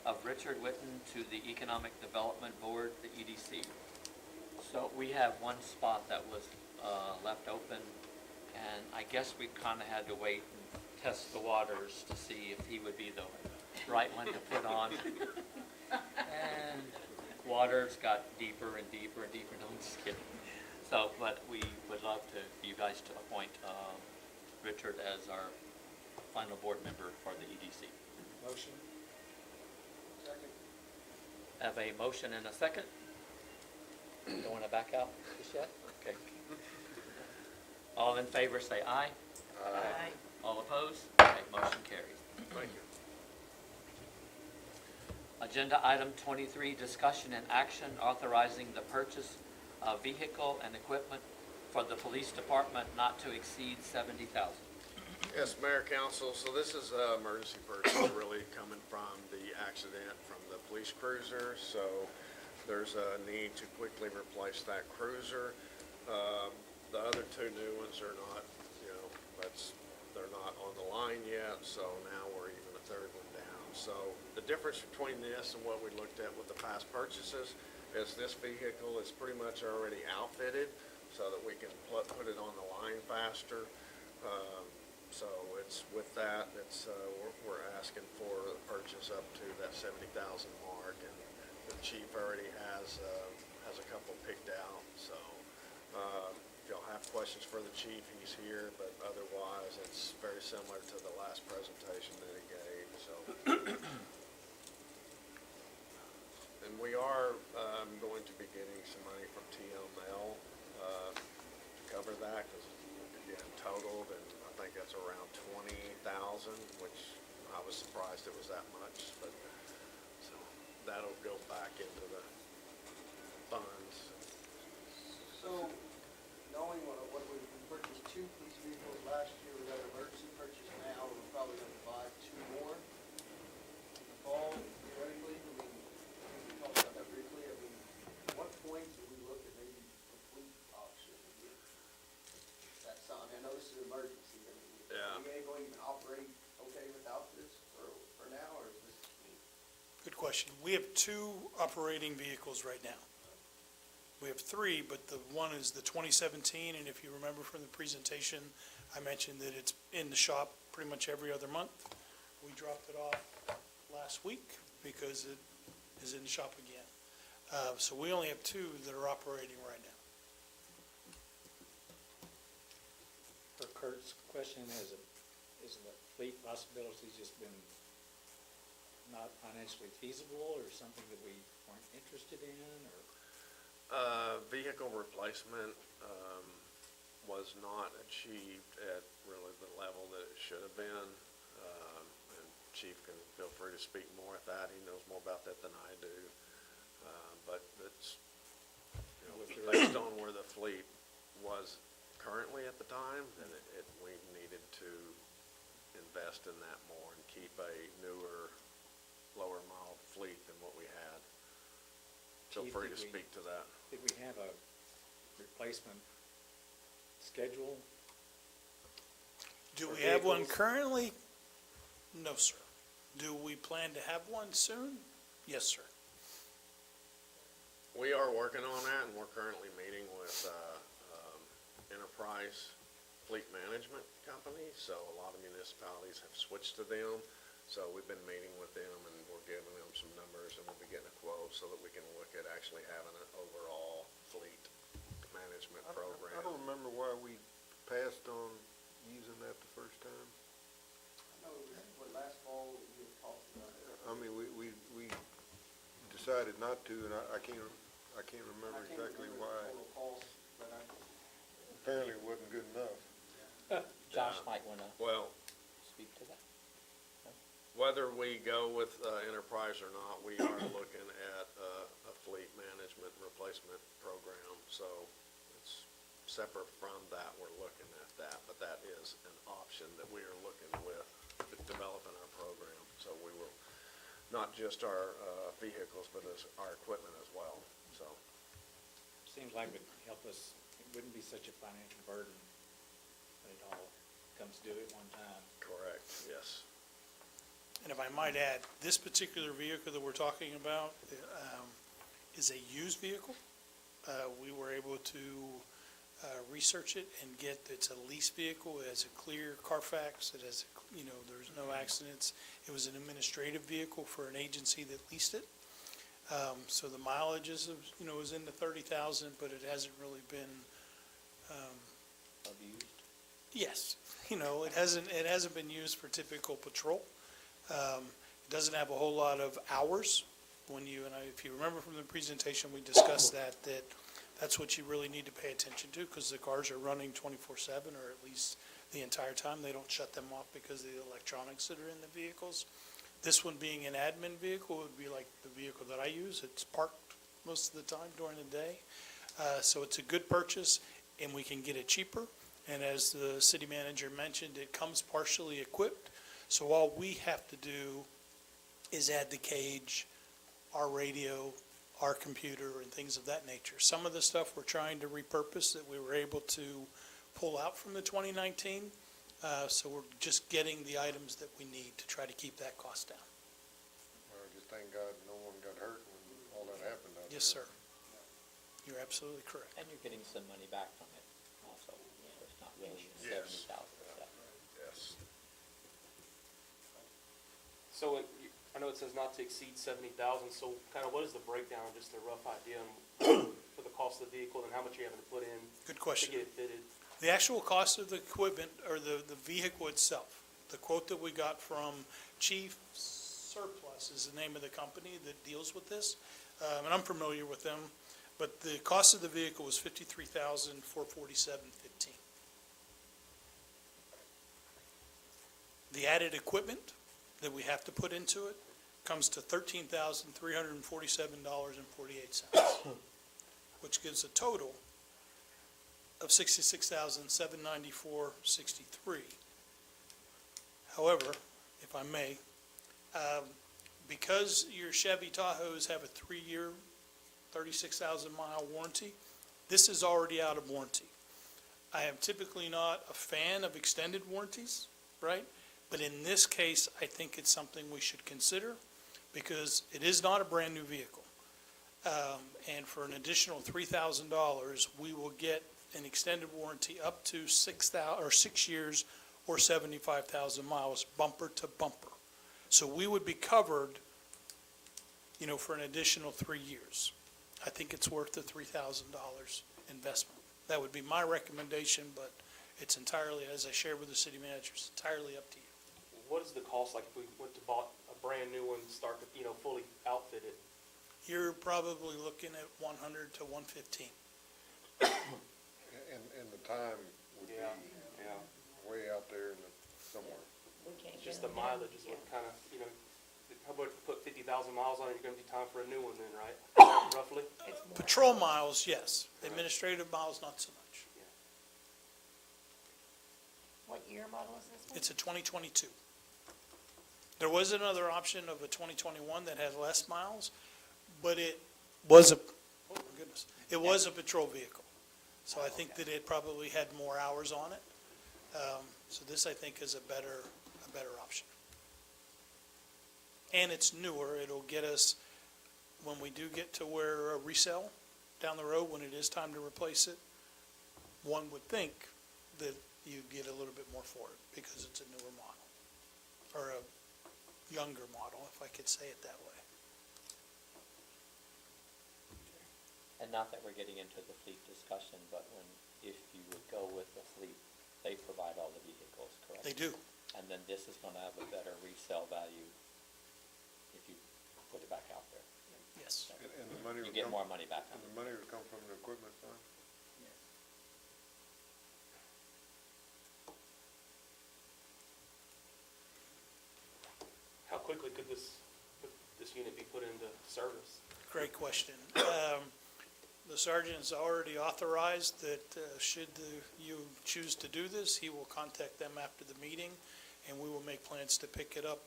Speaker 1: of Richard Witten to the Economic Development Board, the EDC. So we have one spot that was left open, and I guess we kind of had to wait and test the waters to see if he would be the right one to put on. And waters got deeper and deeper and deeper. No, I'm just kidding. So, but we would love you guys to appoint Richard as our final board member for the EDC.
Speaker 12: Motion?
Speaker 15: Second.
Speaker 1: Have a motion and a second. Don't want to back out just yet? Okay. All in favor, say aye.
Speaker 5: Aye.
Speaker 1: All opposed? Okay, motion carries.
Speaker 3: Thank you.
Speaker 1: Agenda item 23, discussion and action authorizing the purchase of vehicle and equipment for the police department not to exceed $70,000.
Speaker 3: Yes, Mayor, Council, so this is emergency purchase really coming from the accident from the police cruiser. So there's a need to quickly replace that cruiser. The other two new ones are not, they're not on the line yet, so now we're even a third one down. So the difference between this and what we looked at with the past purchases is this vehicle is pretty much already outfitted so that we can put it on the line faster. So it's with that, we're asking for the purchase up to that 70,000 mark, and the chief already has a couple picked out. So if y'all have questions for the chief, he's here, but otherwise it's very similar to the last presentation that he gave. So, and we are going to be getting some money from TML to cover that, because again, totaled, and I think that's around 20,000, which I was surprised it was that much, but so that'll go back into the funds.
Speaker 15: So, knowing what we purchased 2 police vehicles last year, we got an emergency purchase now, we're probably gonna buy 2 more. In the fall, theoretically, I mean, we talked about that briefly, I mean, at what point do we look at maybe a fleet option? That's something, I know this is an emergency, I mean,
Speaker 3: Yeah.
Speaker 15: are we going to even operate okay without this for now, or is this?
Speaker 9: Good question. We have 2 operating vehicles right now. We have 3, but the one is the 2017, and if you remember from the presentation, I mentioned that it's in the shop pretty much every other month. We dropped it off last week because it is in the shop again. So we only have 2 that are operating right now.
Speaker 12: For Kurt's question, is the fleet possibility just been not financially feasible, or something that we weren't interested in, or?
Speaker 3: Vehicle replacement was not achieved at really the level that it should have been. And Chief can feel free to speak more at that. He knows more about that than I do. But it's, based on where the fleet was currently at the time, then we needed to invest in that more and keep a newer, lower model fleet than what we had. Feel
Speaker 12: Chief,
Speaker 3: free to
Speaker 12: did we-
Speaker 3: speak to that.
Speaker 12: Did we have a replacement schedule?
Speaker 9: Do
Speaker 12: For
Speaker 9: we have one
Speaker 12: vehicles?
Speaker 9: currently? No, sir. Do we plan to have one soon? Yes, sir.
Speaker 3: We are working on that, and we're currently meeting with Enterprise Fleet Management Company. So a lot of municipalities have switched to them. So we've been meeting with them, and we're giving them some numbers, and we'll be getting a quote so that we can look at actually having an overall fleet management program.
Speaker 2: I don't remember why we passed on using that the first time.
Speaker 15: I know, last fall, we had talked about it.
Speaker 2: I mean, we decided not to, and I can't remember exactly why.
Speaker 15: I can't remember the total cost, but
Speaker 2: Apparently it wasn't good enough.
Speaker 1: Josh might want to
Speaker 3: Well,
Speaker 1: speak to that.
Speaker 3: whether we go with Enterprise or not, we are looking at a fleet management replacement program. So it's separate from that, we're looking at that, but that is an option that we are looking with developing our program. So we will, not just our vehicles, but our equipment as well, so.
Speaker 12: Seems like it would help us, it wouldn't be such a financial burden when it all comes due at one time.
Speaker 3: Correct, yes.
Speaker 9: And if I might add, this particular vehicle that we're talking about is a used vehicle. We were able to research it and get, it's a lease vehicle, it has a clear Carfax, it has, there's no accidents. It was an administrative vehicle for an agency that leased it. So the mileage is, is in the 30,000, but it hasn't really been,
Speaker 1: Abused.
Speaker 9: yes, it hasn't been used for typical patrol. It doesn't have a whole lot of hours. If you remember from the presentation, we discussed that's what you really need to pay attention to, because the cars are running 24/7, or at least the entire time. They don't shut them off because of the electronics that are in the vehicles. This one being an admin vehicle would be like the vehicle that I use. It's parked most of the time during the day. So it's a good purchase, and we can get it cheaper. And as the city manager mentioned, it comes partially equipped. So all we have to do is add the cage, our radio, our computer, and things of that nature. Some of the stuff we're trying to repurpose that we were able to pull out from the 2019. So we're just getting the items that we need to try to keep that cost down.
Speaker 2: Well, just thank God no one got hurt when all that happened out there.
Speaker 9: Yes, sir. You're absolutely correct.
Speaker 1: And you're getting some money back from it also. So it's not really
Speaker 3: Yes.
Speaker 1: 70,000.
Speaker 3: Yes.
Speaker 14: So I know it says not to exceed 70,000, so kind of what is the breakdown, just a rough idea for the cost of the vehicle and how much you're having to put in
Speaker 9: Good
Speaker 14: to
Speaker 9: question.
Speaker 14: get it fitted?
Speaker 9: The actual cost of the equipment, or the vehicle itself, the quote that we got from Chief Surplus is the name of the company that deals with this, and I'm familiar with them, but the cost of the vehicle was $53,447.15. The added equipment that we have to put into it comes to $13,347.48, which gives a total of $66,794.63. However, if I may, because your Chevy Tahoes have a 3-year, 36,000-mile warranty, this is already out of warranty. I am typically not a fan of extended warranties, right? But in this case, I think it's something we should consider, because it is not a brand-new vehicle. And for an additional $3,000, we will get an extended warranty up to 6 years or 75,000 miles, bumper to bumper. So we would be covered, for an additional 3 years. I think it's worth the $3,000 investment. That would be my recommendation, but it's entirely, as I shared with the city manager, it's entirely up to you.
Speaker 14: What is the cost, like if we went to bought a brand new one, start to, fully outfitted?
Speaker 9: You're probably looking at 100 to 115.
Speaker 2: And the time would be
Speaker 14: Yeah.
Speaker 2: way out there in somewhere.
Speaker 5: We can't get
Speaker 14: Just the
Speaker 5: them done.
Speaker 14: mileage is what
Speaker 5: Yeah.
Speaker 14: kind of, how about if you put 50,000 miles on it, you're gonna be time for a new one then, right? Roughly?
Speaker 5: It's more.
Speaker 9: Patrol miles, yes. Administrative miles, not so much.
Speaker 5: What year model is this one?
Speaker 9: It's a 2022. There was another option of a 2021 that had less miles, but it was oh my goodness, it was a patrol vehicle. So I think that it probably had more hours on it. So this, I think, is a better option. And it's newer. It'll get us, when we do get to where a resale down the road, when it is time to replace it, one would think that you get a little bit more for it because it's a newer model, or a younger model, if I could say it that way.
Speaker 1: And not that we're getting into the fleet discussion, but if you would go with the fleet, they provide all the vehicles, correct?
Speaker 9: They do.
Speaker 1: And then this is gonna have a better resale value if you put it back out there.
Speaker 9: Yes.
Speaker 2: And the money
Speaker 1: You
Speaker 2: would
Speaker 1: get
Speaker 2: come,
Speaker 1: more money back on
Speaker 2: and
Speaker 1: it.
Speaker 2: the money would come from the equipment fund?
Speaker 14: How quickly could this unit be put into service?
Speaker 9: Great question. The sergeant has already authorized that should you choose to do this, he will contact them after the meeting, and we will make plans to pick it up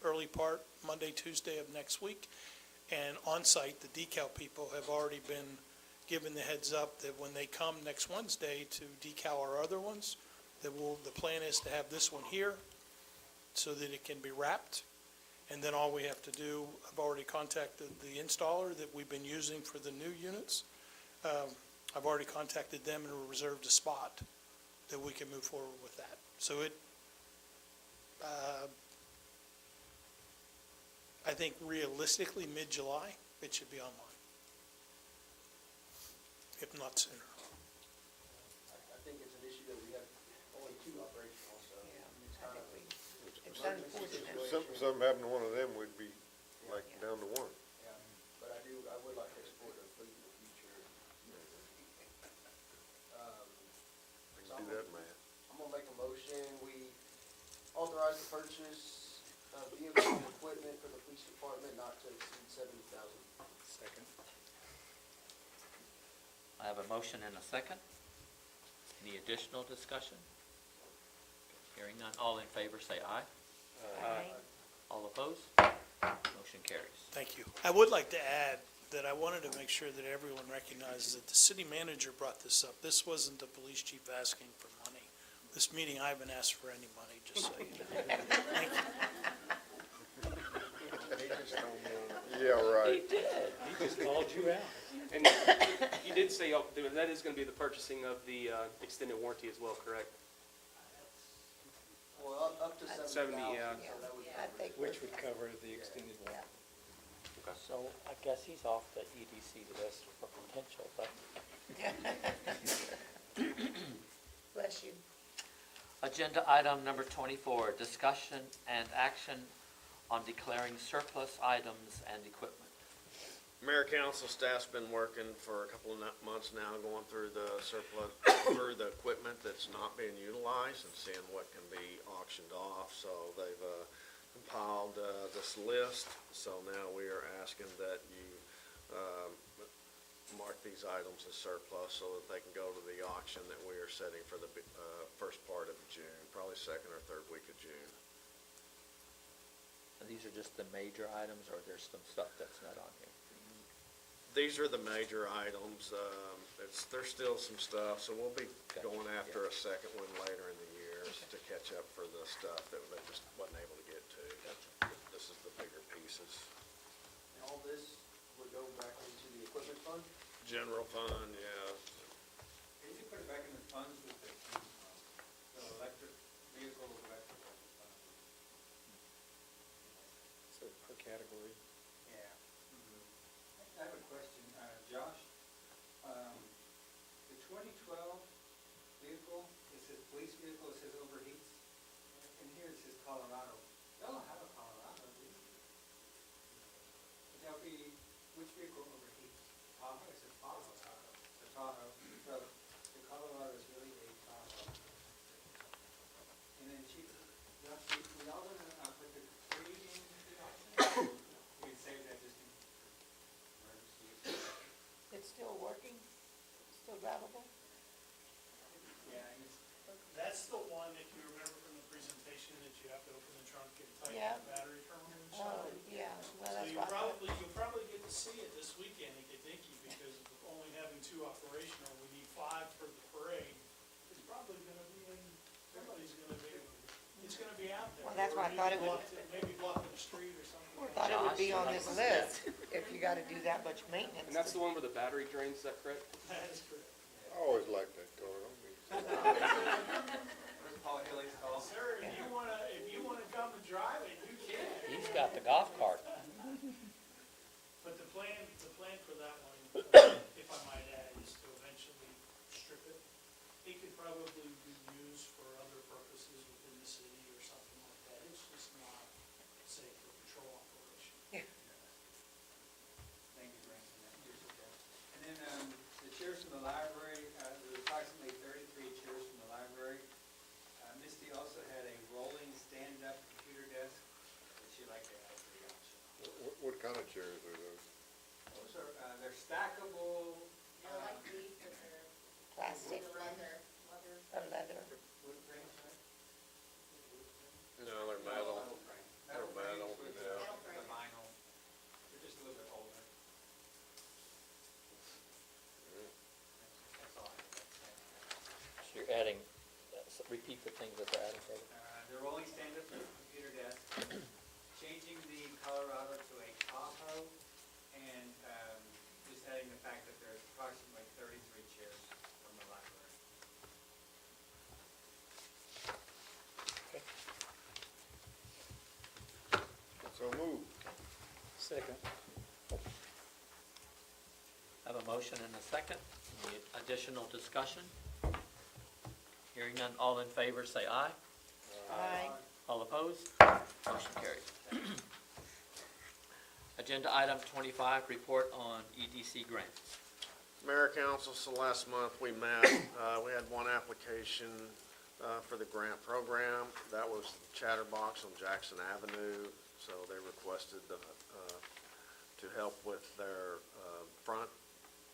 Speaker 9: early part, Monday, Tuesday of next week. And on-site, the decal people have already been given the heads up that when they come next Wednesday to decal our other ones, that the plan is to have this one here so that it can be wrapped, And then all we have to do, I've already contacted the installer that we've been using for the new units. I've already contacted them and reserved a spot that we can move forward with that. So I think realistically, mid-July, it should be online, if not sooner.
Speaker 15: I think it's an issue that we have only two operational, so it's kind of.
Speaker 5: It's unfortunate.
Speaker 2: Something happened to one of them, we'd be like down to one.
Speaker 15: Yeah, but I would like to export a fleet in the future. So
Speaker 2: Do that, man.
Speaker 15: I'm gonna make a motion, we authorize the purchase of vehicles and equipment for the police department not to exceed $70,000.
Speaker 12: Second.
Speaker 1: I have a motion and a second. Any additional discussion? Hearing none, all in favor say aye.
Speaker 5: Aye.
Speaker 1: All opposed? Motion carries.
Speaker 9: Thank you. I would like to add that I wanted to make sure that everyone recognizes that the city manager brought this up. This wasn't the police chief asking for money. This meeting, I haven't asked for any money, just so you know. Thank you.
Speaker 2: Yeah, right.
Speaker 12: He just called you out.
Speaker 14: And you did say, that is gonna be the purchasing of the, extended warranty as well, correct?
Speaker 15: Well, up to
Speaker 14: 70,
Speaker 15: 70,000,
Speaker 14: yeah.
Speaker 15: so that would.
Speaker 5: I think
Speaker 12: Which would cover the extended one.
Speaker 1: So I guess he's off the EDC list for potential, but.
Speaker 5: Bless you.
Speaker 1: Agenda item number 24, discussion and action on declaring surplus items and equipment.
Speaker 3: Mayor, council, staff's been working for a couple of months now, going through the surplus, through the equipment that's not being utilized and seeing what can be auctioned off. So they've compiled this list. So now we are asking that you mark these items as surplus so that they can go to the auction that we are setting for the first part of June, probably second or third week of June.
Speaker 1: And these are just the major items, or there's some stuff that's not on here?
Speaker 3: These are the major items. There's still some stuff, so we'll be going after a second one later in the year to catch up for the stuff that they just wasn't able to get to. This is the bigger pieces.
Speaker 15: And all this would go back into the equipment fund?
Speaker 3: General fund, yeah.
Speaker 7: Did you put it back in the funds with the electric vehicles, electrical fund?
Speaker 12: So per category.
Speaker 7: Yeah. I have a question, Josh. The 2012 vehicle, it says police vehicle, it says overheats. And here it says Colorado. Y'all don't have a Colorado, do you? That'll be, which vehicle overheats? Tahoe, it says Tahoe. The Tahoe, so the Colorado is really a Tahoe. And then Chief, Josh, we all gonna put the Creed in the auction? We can save that just in emergency.
Speaker 5: It's still working? Still drivable?
Speaker 7: Yeah, and it's,
Speaker 9: That's the one, if you remember from the presentation, that you have to open the trunk and tighten
Speaker 5: Yeah.
Speaker 9: the battery terminal and
Speaker 5: Oh,
Speaker 9: stuff.
Speaker 5: yeah, well,
Speaker 9: So
Speaker 5: that's right.
Speaker 9: you'll probably get to see it this weekend in Kadiki, because of only having 2 operational, we need 5 for the parade. It's probably gonna be everybody's gonna be, it's gonna be out there.
Speaker 5: Well, that's why I
Speaker 9: Or
Speaker 5: thought
Speaker 9: maybe
Speaker 5: it would-
Speaker 9: Maybe blocking the street or something.
Speaker 5: I thought it would be on this list, if you gotta do that much maintenance.
Speaker 14: And that's the one where the battery drains, is that correct?
Speaker 9: That is correct.
Speaker 2: I always liked that car, don't you?
Speaker 7: where's Paul Healy's call?
Speaker 9: Sir, if you wanna come and drive it, you can.
Speaker 1: He's got the golf cart.
Speaker 9: But the plan for that one, if I might add, is to eventually strip it. It could probably be used for other purposes within the city or something like that. It's just not safe for patrol operation.
Speaker 7: Thank you for answering that. You're so good. And then, the chairs from the library, there's approximately 33 chairs from the library. Misty also had a rolling stand-up computer desk that she'd like to add to the auction.
Speaker 2: What kind of chairs are those?
Speaker 7: Those are, they're stackable,
Speaker 5: Plastic or leather.
Speaker 7: wood frames, right?
Speaker 3: No, they're metal.
Speaker 7: Metal
Speaker 3: They're metal,
Speaker 7: frames with
Speaker 3: yeah.
Speaker 7: the vinyl. They're just a little bit older. That's all I have.
Speaker 1: So you're adding, repeat the things that they're adding, David.
Speaker 7: The rolling stand-up computer desk, changing the Colorado to a Tahoe, and just adding the fact that there's approximately 33 chairs from the library.
Speaker 2: So moved.
Speaker 12: Second.
Speaker 1: Have a motion and a second. Any additional discussion? Hearing none, all in favor say aye.
Speaker 5: Aye.
Speaker 1: All opposed? Motion carries. Agenda item 25, report on EDC grants.
Speaker 3: Mayor, council, so last month we met, we had one application for the grant program. That was Chatterbox on Jackson Avenue, so they requested to help with their front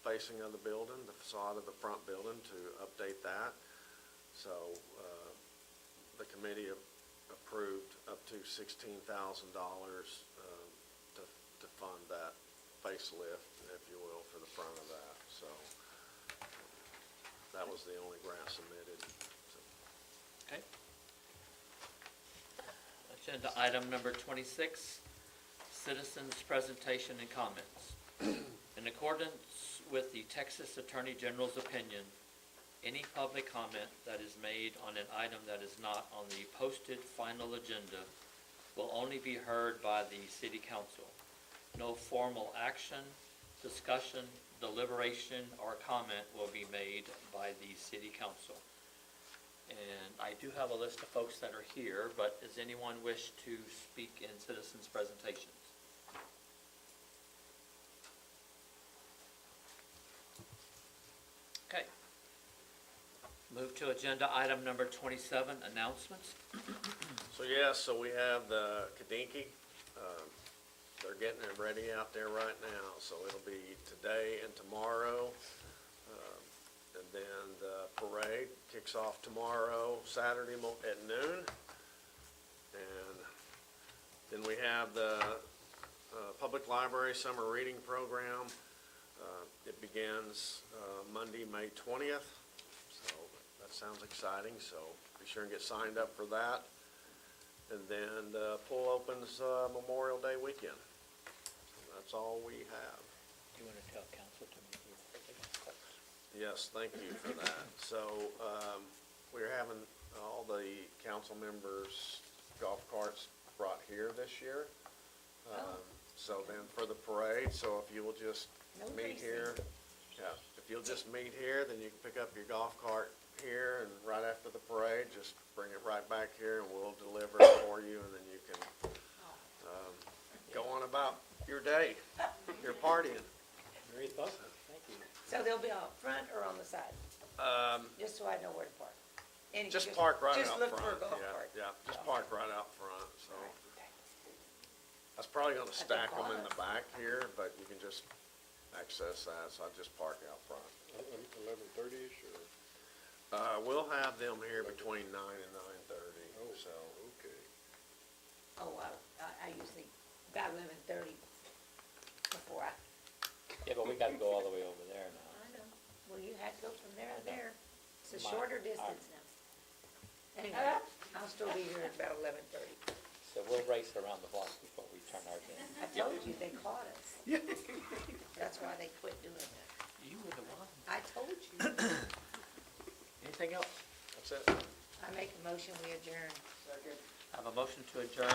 Speaker 3: facing of the building, the facade of the front building, to update that. So the committee approved up to $16,000 to fund that facelift, if you will, for the front of that. So that was the only grant submitted. So,
Speaker 1: Okay. Agenda item number 26, citizens' presentation and comments. In accordance with the Texas Attorney General's opinion, any public comment that is made on an item that is not on the posted final agenda will only be heard by the city council. No formal action, discussion, deliberation, or comment will be made by the city council. And I do have a list of folks that are here, but does anyone wish to speak in citizens' presentations? Okay. Move to agenda item number 27, announcements.
Speaker 3: so so we have the Kadinky. They're getting it ready out there right now, so it'll be today and tomorrow. And then the parade kicks off tomorrow, Saturday at noon. And then we have the Public Library Summer Reading Program. It begins Monday, May 20th. So that sounds exciting, so be sure and get signed up for that. And then the pool opens Memorial Day weekend. So that's all we have.
Speaker 1: Do you want to tell council to move?
Speaker 3: Yes, thank you for that. So, we're having all the council members' golf carts brought here this year. So then for the parade, so if you will just
Speaker 5: No
Speaker 3: meet
Speaker 5: racing.
Speaker 3: here, if you'll just meet here, then you can pick up your golf cart here, and right after the parade, just bring it right back here, and we'll deliver it for you, and then you can, go on about your day, your partying.
Speaker 12: Very thoughtful, thank you.
Speaker 5: So they'll be out front or on the side? Just so I know where to park. And
Speaker 3: Just park right
Speaker 5: just
Speaker 3: out
Speaker 5: look for a
Speaker 3: front,
Speaker 5: golf
Speaker 3: yeah,
Speaker 5: cart.
Speaker 3: yeah, just park right out front, so.
Speaker 5: All right.
Speaker 3: I was probably gonna
Speaker 5: think
Speaker 3: stack them in
Speaker 5: all
Speaker 3: the back here, but you can just access that, so I just park out front.
Speaker 2: 11:30-ish or?
Speaker 3: We'll have them here between 9 and 9:30, so.
Speaker 2: Okay.
Speaker 5: Oh, I usually, about 11:30 before I.
Speaker 1: Yeah, but we got to go all the way over there now.
Speaker 5: I know. Well, you had to go from there to there. It's a
Speaker 1: My-
Speaker 5: shorter distance now. Anyway, I'll still be here at about 11:30.
Speaker 1: So we'll race around the block before we turn ours in.
Speaker 5: I told you, they caught us. That's why they quit doing that.
Speaker 1: You were the one.
Speaker 5: I told you.
Speaker 1: Anything else?
Speaker 3: That's it.
Speaker 5: I make a motion, we adjourn.
Speaker 7: Second.
Speaker 1: I have a motion to adjourn